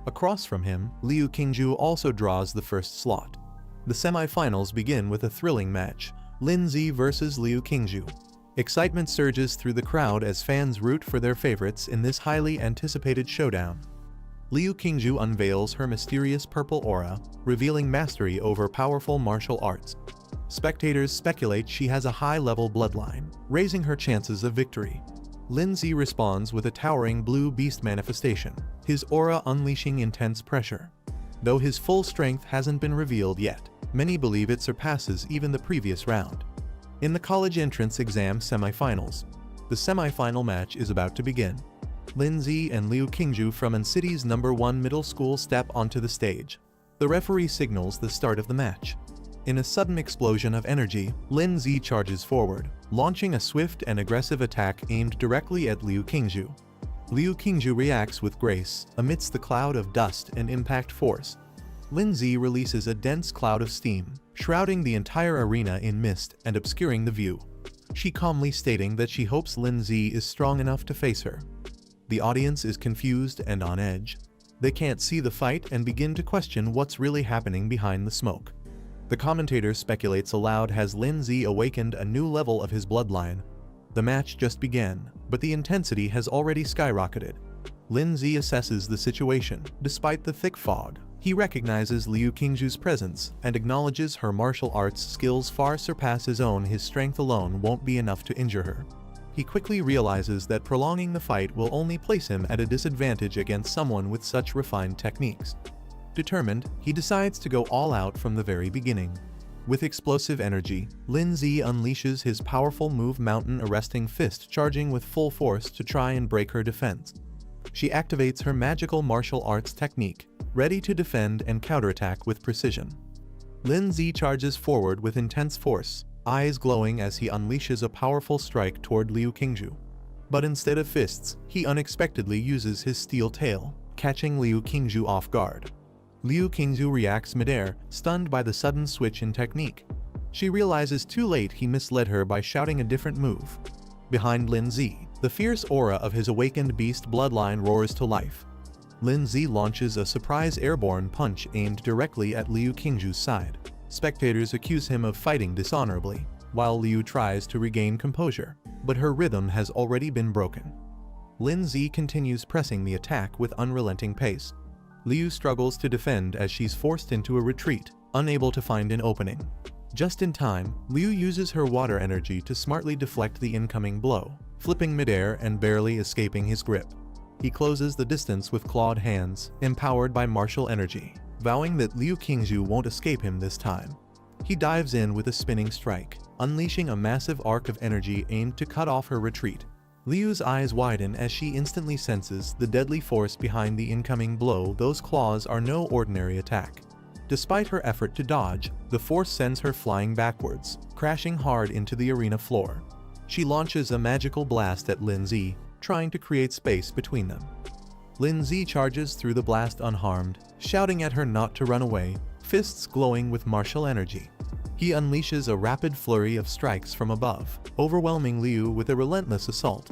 Across from him, Liu Qingzhu also draws the first slot. The semi-finals begin with a thrilling match, Lin Zi versus Liu Qingzhu. Excitement surges through the crowd as fans root for their favorites in this highly anticipated showdown. Liu Qingzhu unveils her mysterious purple aura, revealing mastery over powerful martial arts. Spectators speculate she has a high-level bloodline, raising her chances of victory. Lin Zi responds with a towering blue beast manifestation, his aura unleashing intense pressure. Though his full strength hasn't been revealed yet, many believe it surpasses even the previous round. In the college entrance exam semifinals, the semifinal match is about to begin. Lin Zi and Liu Qingzhu from N-City's #1 middle school step onto the stage. The referee signals the start of the match. In a sudden explosion of energy, Lin Zi charges forward, launching a swift and aggressive attack aimed directly at Liu Qingzhu. Liu Qingzhu reacts with grace, amidst the cloud of dust and impact force. Lin Zi releases a dense cloud of steam, shrouding the entire arena in mist and obscuring the view. She calmly stating that she hopes Lin Zi is strong enough to face her. The audience is confused and on edge. They can't see the fight and begin to question what's really happening behind the smoke. The commentator speculates aloud: has Lin Zi awakened a new level of his bloodline? The match just began, but the intensity has already skyrocketed. Lin Zi assesses the situation. Despite the thick fog, he recognizes Liu Qingzhu's presence and acknowledges her martial arts skills far surpass his own. His strength alone won't be enough to injure her. He quickly realizes that prolonging the fight will only place him at a disadvantage against someone with such refined techniques. Determined, he decides to go all out from the very beginning. With explosive energy, Lin Zi unleashes his powerful move, Mountain Arresting Fist, charging with full force to try and break her defense. She activates her magical martial arts technique, ready to defend and counterattack with precision. Lin Zi charges forward with intense force, eyes glowing as he unleashes a powerful strike toward Liu Qingju. But instead of fists, he unexpectedly uses his steel tail, catching Liu Qingju off guard. Liu Qingju reacts midair, stunned by the sudden switch in technique. She realizes too late he misled her by shouting a different move. Behind Lin Zi, the fierce aura of his awakened beast bloodline roars to life. Lin Zi launches a surprise airborne punch aimed directly at Liu Qingju's side. Spectators accuse him of fighting dishonorably, while Liu tries to regain composure, but her rhythm has already been broken. Lin Zi continues pressing the attack with unrelenting pace. Liu struggles to defend as she's forced into a retreat, unable to find an opening. Just in time, Liu uses her water energy to smartly deflect the incoming blow, flipping midair and barely escaping his grip. He closes the distance with clawed hands, empowered by martial energy, vowing that Liu Qingju won't escape him this time. He dives in with a spinning strike, unleashing a massive arc of energy aimed to cut off her retreat. Liu's eyes widen as she instantly senses the deadly force behind the incoming blow. Those claws are no ordinary attack. Despite her effort to dodge, the force sends her flying backwards, crashing hard into the arena floor. She launches a magical blast at Lin Zi, trying to create space between them. Lin Zi charges through the blast unharmed, shouting at her not to run away, fists glowing with martial energy. He unleashes a rapid flurry of strikes from above, overwhelming Liu with a relentless assault.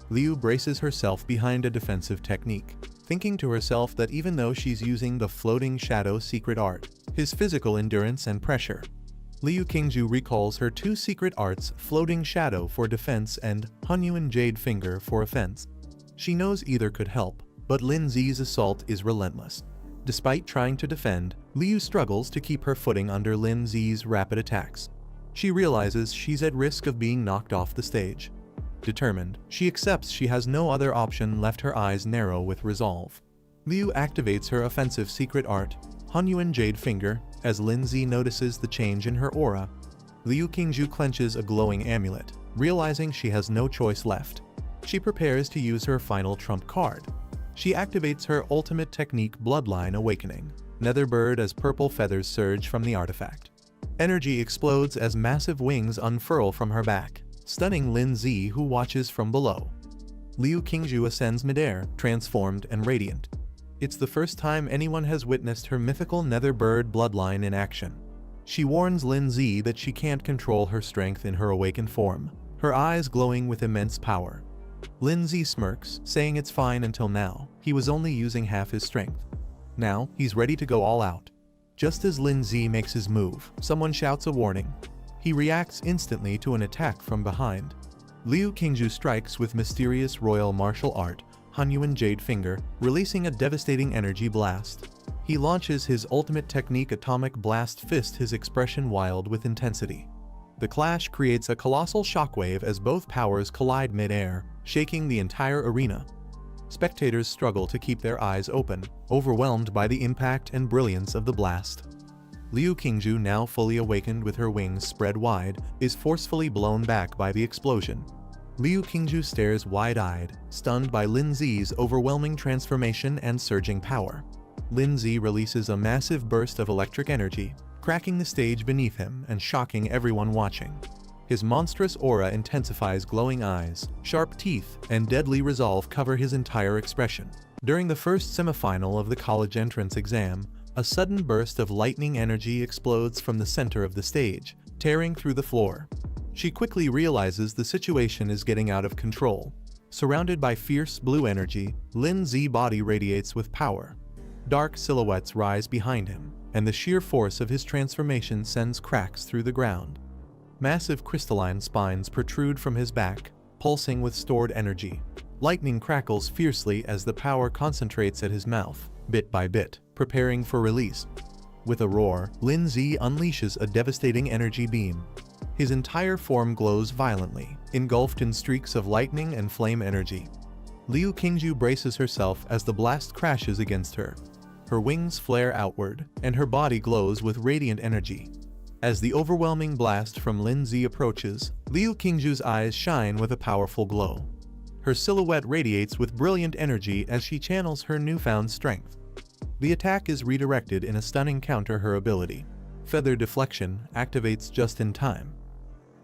Liu braces herself behind a defensive technique, thinking to herself that even though she's using the floating shadow secret art, his physical endurance and pressure. Liu Qingju recalls her two secret arts, floating shadow for defense and Hunyuan Jade Finger for offense. She knows either could help, but Lin Zi's assault is relentless. Despite trying to defend, Liu struggles to keep her footing under Lin Zi's rapid attacks. She realizes she's at risk of being knocked off the stage. Determined, she accepts she has no other option left, her eyes narrow with resolve. Liu activates her offensive secret art, Hunyuan Jade Finger, as Lin Zi notices the change in her aura. Liu Qingju clenches a glowing amulet, realizing she has no choice left. She prepares to use her final trump card. She activates her ultimate technique, Bloodline Awakening, Netherbird, as purple feathers surge from the artifact. Energy explodes as massive wings unfurl from her back, stunning Lin Zi, who watches from below. Liu Qingju ascends midair, transformed and radiant. It's the first time anyone has witnessed her mythical Netherbird bloodline in action. She warns Lin Zi that she can't control her strength in her awakened form, her eyes glowing with immense power. Lin Zi smirks, saying it's fine until now, he was only using half his strength. Now, he's ready to go all out. Just as Lin Zi makes his move, someone shouts a warning. He reacts instantly to an attack from behind. Liu Qingju strikes with mysterious royal martial art, Hunyuan Jade Finger, releasing a devastating energy blast. He launches his ultimate technique, Atomic Blast Fist, his expression wild with intensity. The clash creates a colossal shockwave as both powers collide mid-air, shaking the entire arena. Spectators struggle to keep their eyes open, overwhelmed by the impact and brilliance of the blast. Liu Qingju, now fully awakened with her wings spread wide, is forcefully blown back by the explosion. Liu Qingju stares wide-eyed, stunned by Lin Zi's overwhelming transformation and surging power. Lin Zi releases a massive burst of electric energy, cracking the stage beneath him and shocking everyone watching. His monstrous aura intensifies, glowing eyes, sharp teeth, and deadly resolve cover his entire expression. During the first semifinal of the college entrance exam, a sudden burst of lightning energy explodes from the center of the stage, tearing through the floor. She quickly realizes the situation is getting out of control. Surrounded by fierce blue energy, Lin Zi's body radiates with power. Dark silhouettes rise behind him, and the sheer force of his transformation sends cracks through the ground. Massive crystalline spines protrude from his back, pulsing with stored energy. Lightning crackles fiercely as the power concentrates at his mouth, bit by bit, preparing for release. With a roar, Lin Zi unleashes a devastating energy beam. His entire form glows violently, engulfed in streaks of lightning and flame energy. Liu Qingju braces herself as the blast crashes against her. Her wings flare outward, and her body glows with radiant energy. As the overwhelming blast from Lin Zi approaches, Liu Qingju's eyes shine with a powerful glow. Her silhouette radiates with brilliant energy as she channels her newfound strength. The attack is redirected in a stunning counter her ability. Feather deflection activates just in time.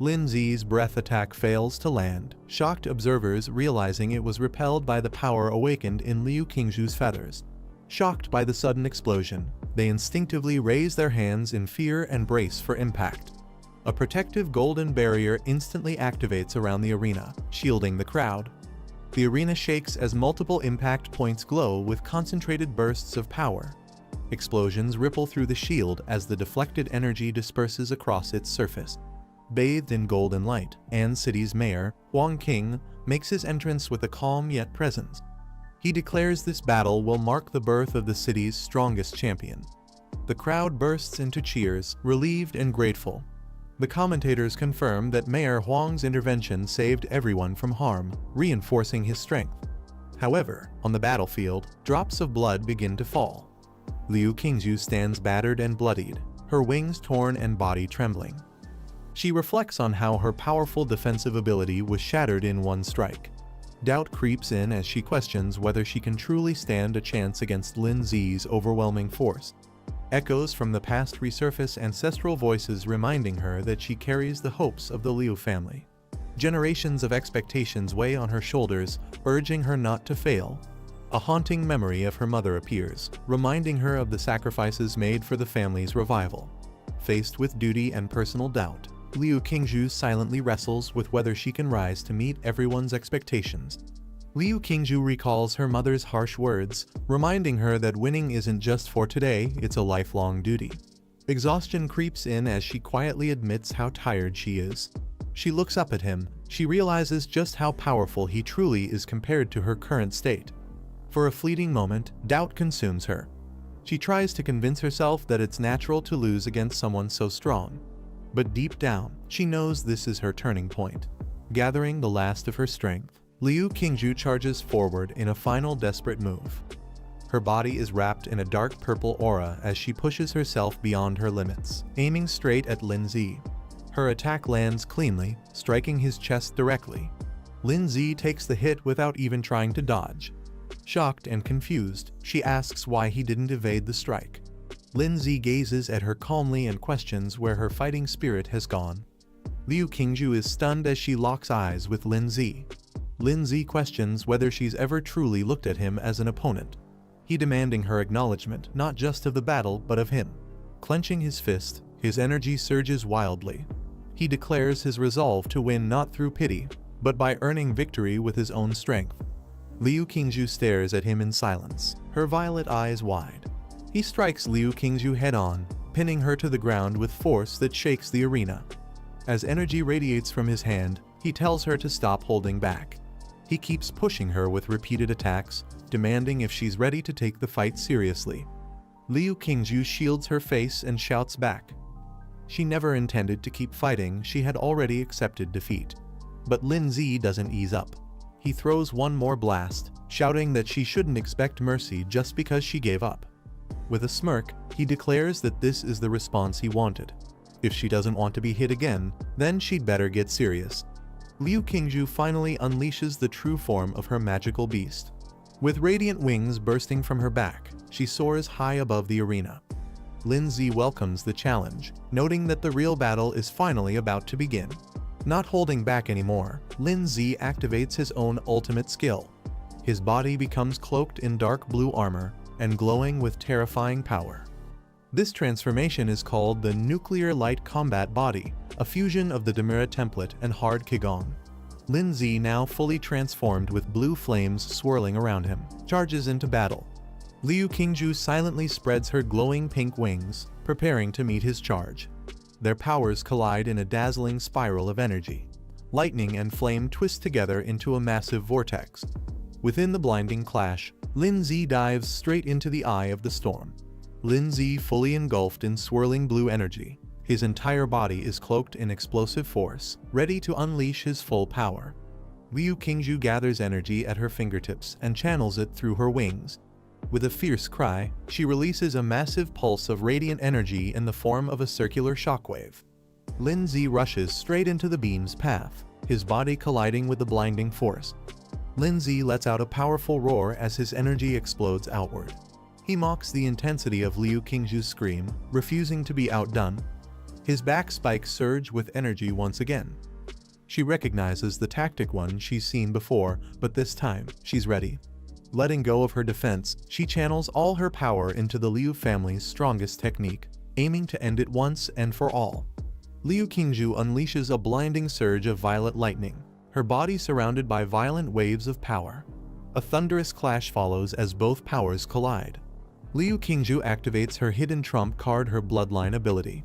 Lin Zi's breath attack fails to land, shocked observers realizing it was repelled by the power awakened in Liu Qingzhu's feathers. Shocked by the sudden explosion, they instinctively raise their hands in fear and brace for impact. A protective golden barrier instantly activates around the arena, shielding the crowd. The arena shakes as multiple impact points glow with concentrated bursts of power. Explosions ripple through the shield as the deflected energy disperses across its surface. Bathed in golden light, An City's mayor, Huang Qing, makes his entrance with a calm yet presence. He declares this battle will mark the birth of the city's strongest champion. The crowd bursts into cheers, relieved and grateful. The commentators confirm that Mayor Huang's intervention saved everyone from harm, reinforcing his strength. However, on the battlefield, drops of blood begin to fall. Liu Qingzhu stands battered and bloodied, her wings torn and body trembling. She reflects on how her powerful defensive ability was shattered in one strike. Doubt creeps in as she questions whether she can truly stand a chance against Lin Zi's overwhelming force. Echoes from the past resurface, ancestral voices reminding her that she carries the hopes of the Liu family. Generations of expectations weigh on her shoulders, urging her not to fail. A haunting memory of her mother appears, reminding her of the sacrifices made for the family's revival. Faced with duty and personal doubt, Liu Qingzhu silently wrestles with whether she can rise to meet everyone's expectations. Liu Qingzhu recalls her mother's harsh words, reminding her that winning isn't just for today, it's a lifelong duty. Exhaustion creeps in as she quietly admits how tired she is. She looks up at him, she realizes just how powerful he truly is compared to her current state. For a fleeting moment, doubt consumes her. She tries to convince herself that it's natural to lose against someone so strong. But deep down, she knows this is her turning point. Gathering the last of her strength, Liu Qingzhu charges forward in a final desperate move. Her body is wrapped in a dark purple aura as she pushes herself beyond her limits, aiming straight at Lin Zi. Her attack lands cleanly, striking his chest directly. Lin Zi takes the hit without even trying to dodge. Shocked and confused, she asks why he didn't evade the strike. Lin Zi gazes at her calmly and questions where her fighting spirit has gone. Liu Qingzhu is stunned as she locks eyes with Lin Zi. Lin Zi questions whether she's ever truly looked at him as an opponent. He demanding her acknowledgement not just of the battle but of him. Clenching his fist, his energy surges wildly. He declares his resolve to win not through pity, but by earning victory with his own strength. Liu Qingzhu stares at him in silence, her violet eyes wide. He strikes Liu Qingzhu head-on, pinning her to the ground with force that shakes the arena. As energy radiates from his hand, he tells her to stop holding back. He keeps pushing her with repeated attacks, demanding if she's ready to take the fight seriously. Liu Qingzhu shields her face and shouts back. She never intended to keep fighting, she had already accepted defeat. But Lin Zi doesn't ease up. He throws one more blast, shouting that she shouldn't expect mercy just because she gave up. With a smirk, he declares that this is the response he wanted. If she doesn't want to be hit again, then she'd better get serious. Liu Qingzhu finally unleashes the true form of her magical beast. With radiant wings bursting from her back, she soars high above the arena. Lin Zi welcomes the challenge, noting that the real battle is finally about to begin. Not holding back anymore, Lin Zi activates his own ultimate skill. His body becomes cloaked in dark blue armor and glowing with terrifying power. This transformation is called the Nuclear Light Combat Body, a fusion of the Demira template and hard Qigong. Lin Zi, now fully transformed with blue flames swirling around him, charges into battle. Liu Qingzhu silently spreads her glowing pink wings, preparing to meet his charge. Their powers collide in a dazzling spiral of energy. Lightning and flame twist together into a massive vortex. Within the blinding clash, Lin Zi dives straight into the eye of the storm. Lin Zi fully engulfed in swirling blue energy. His entire body is cloaked in explosive force, ready to unleash his full power. Liu Qingzhu gathers energy at her fingertips and channels it through her wings. With a fierce cry, she releases a massive pulse of radiant energy in the form of a circular shockwave. Lin Zi rushes straight into the beam's path, his body colliding with the blinding force. Lin Zi lets out a powerful roar as his energy explodes outward. He mocks the intensity of Liu Qingzhu's scream, refusing to be outdone. His back spikes surge with energy once again. She recognizes the tactic one she's seen before, but this time, she's ready. Letting go of her defense, she channels all her power into the Liu family's strongest technique, aiming to end it once and for all. Liu Qingzhu unleashes a blinding surge of violet lightning, her body surrounded by violent waves of power. A thunderous clash follows as both powers collide. Liu Qingzhu activates her hidden trump card, her Bloodline ability.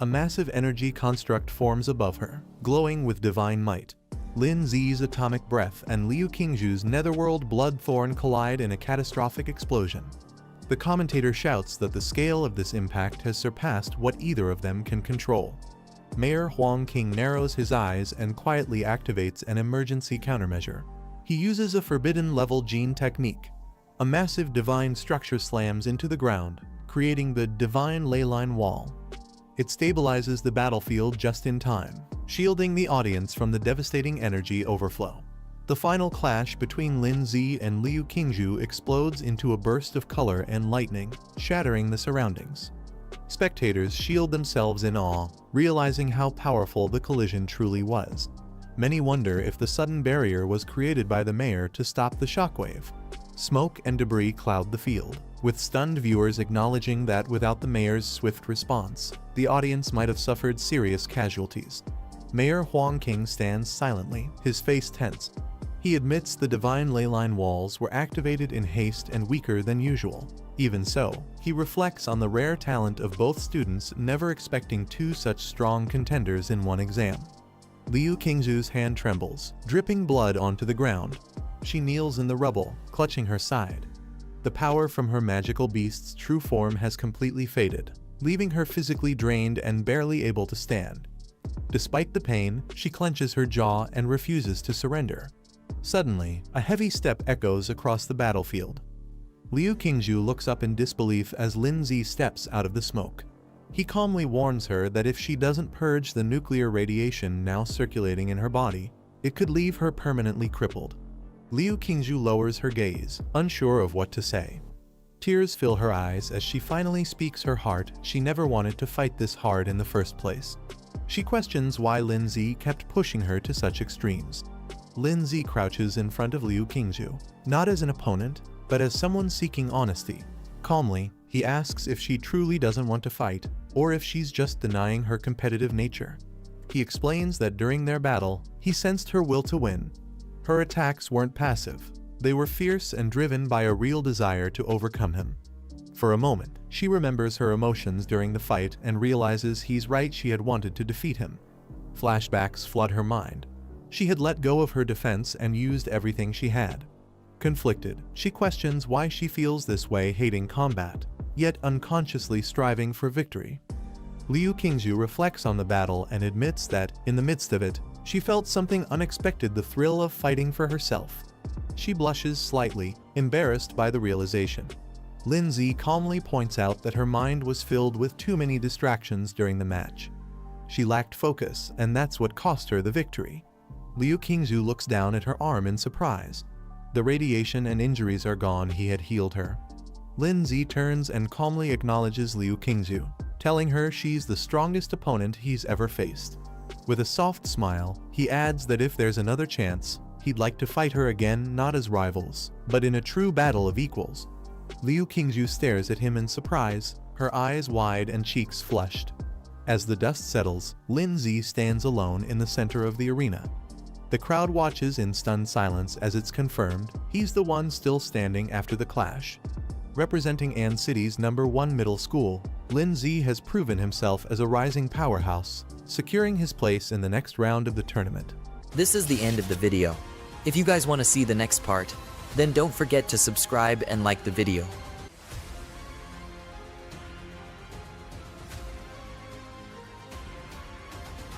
A massive energy construct forms above her, glowing with divine might. Lin Zi's atomic breath and Liu Qingzhu's netherworld bloodthorn collide in a catastrophic explosion. The commentator shouts that the scale of this impact has surpassed what either of them can control. Mayor Huang King narrows his eyes and quietly activates an emergency countermeasure. He uses a forbidden-level gene technique. A massive divine structure slams into the ground, creating the divine leyline wall. It stabilizes the battlefield just in time, shielding the audience from the devastating energy overflow. The final clash between Lin Zi and Liu Qingzhu explodes into a burst of color and lightning, shattering the surroundings. Spectators shield themselves in awe, realizing how powerful the collision truly was. Many wonder if the sudden barrier was created by the mayor to stop the shockwave. Smoke and debris cloud the field, with stunned viewers acknowledging that without the mayor's swift response, the audience might have suffered serious casualties. Mayor Huang King stands silently, his face tense. He admits the divine leyline walls were activated in haste and weaker than usual. Even so, he reflects on the rare talent of both students, never expecting two such strong contenders in one exam. Liu Qingzhu's hand trembles, dripping blood onto the ground. She kneels in the rubble, clutching her side. The power from her magical beast's true form has completely faded, leaving her physically drained and barely able to stand. Despite the pain, she clenches her jaw and refuses to surrender. Suddenly, a heavy step echoes across the battlefield. Liu Qingzhu looks up in disbelief as Lin Zi steps out of the smoke. He calmly warns her that if she doesn't purge the nuclear radiation now circulating in her body, it could leave her permanently crippled. Liu Qingzhu lowers her gaze, unsure of what to say. Tears fill her eyes as she finally speaks her heart. She never wanted to fight this hard in the first place. She questions why Lin Zi kept pushing her to such extremes. Lin Zi crouches in front of Liu Qingzhu, not as an opponent, but as someone seeking honesty. Calmly, he asks if she truly doesn't want to fight, or if she's just denying her competitive nature. He explains that during their battle, he sensed her will to win. Her attacks weren't passive. They were fierce and driven by a real desire to overcome him. For a moment, she remembers her emotions during the fight and realizes he's right, she had wanted to defeat him. Flashbacks flood her mind. She had let go of her defense and used everything she had. Conflicted, she questions why she feels this way, hating combat, yet unconsciously striving for victory. Liu Qingzhu reflects on the battle and admits that, in the midst of it, she felt something unexpected, the thrill of fighting for herself. She blushes slightly, embarrassed by the realization. Lin Zi calmly points out that her mind was filled with too many distractions during the match. She lacked focus, and that's what cost her the victory. Liu Qingzhu looks down at her arm in surprise. The radiation and injuries are gone, he had healed her. Lin Zi turns and calmly acknowledges Liu Qingzhu, telling her she's the strongest opponent he's ever faced. With a soft smile, he adds that if there's another chance, he'd like to fight her again, not as rivals, but in a true battle of equals. Liu Qingzhu stares at him in surprise, her eyes wide and cheeks flushed. As the dust settles, Lin Zi stands alone in the center of the arena. The crowd watches in stunned silence as it's confirmed he's the one still standing after the clash. Representing An City's #1 middle school, Lin Zi has proven himself as a rising powerhouse, securing his place in the next round of the tournament. This is the end of the video. If you guys want to see the next part, then don't forget to subscribe and like the video.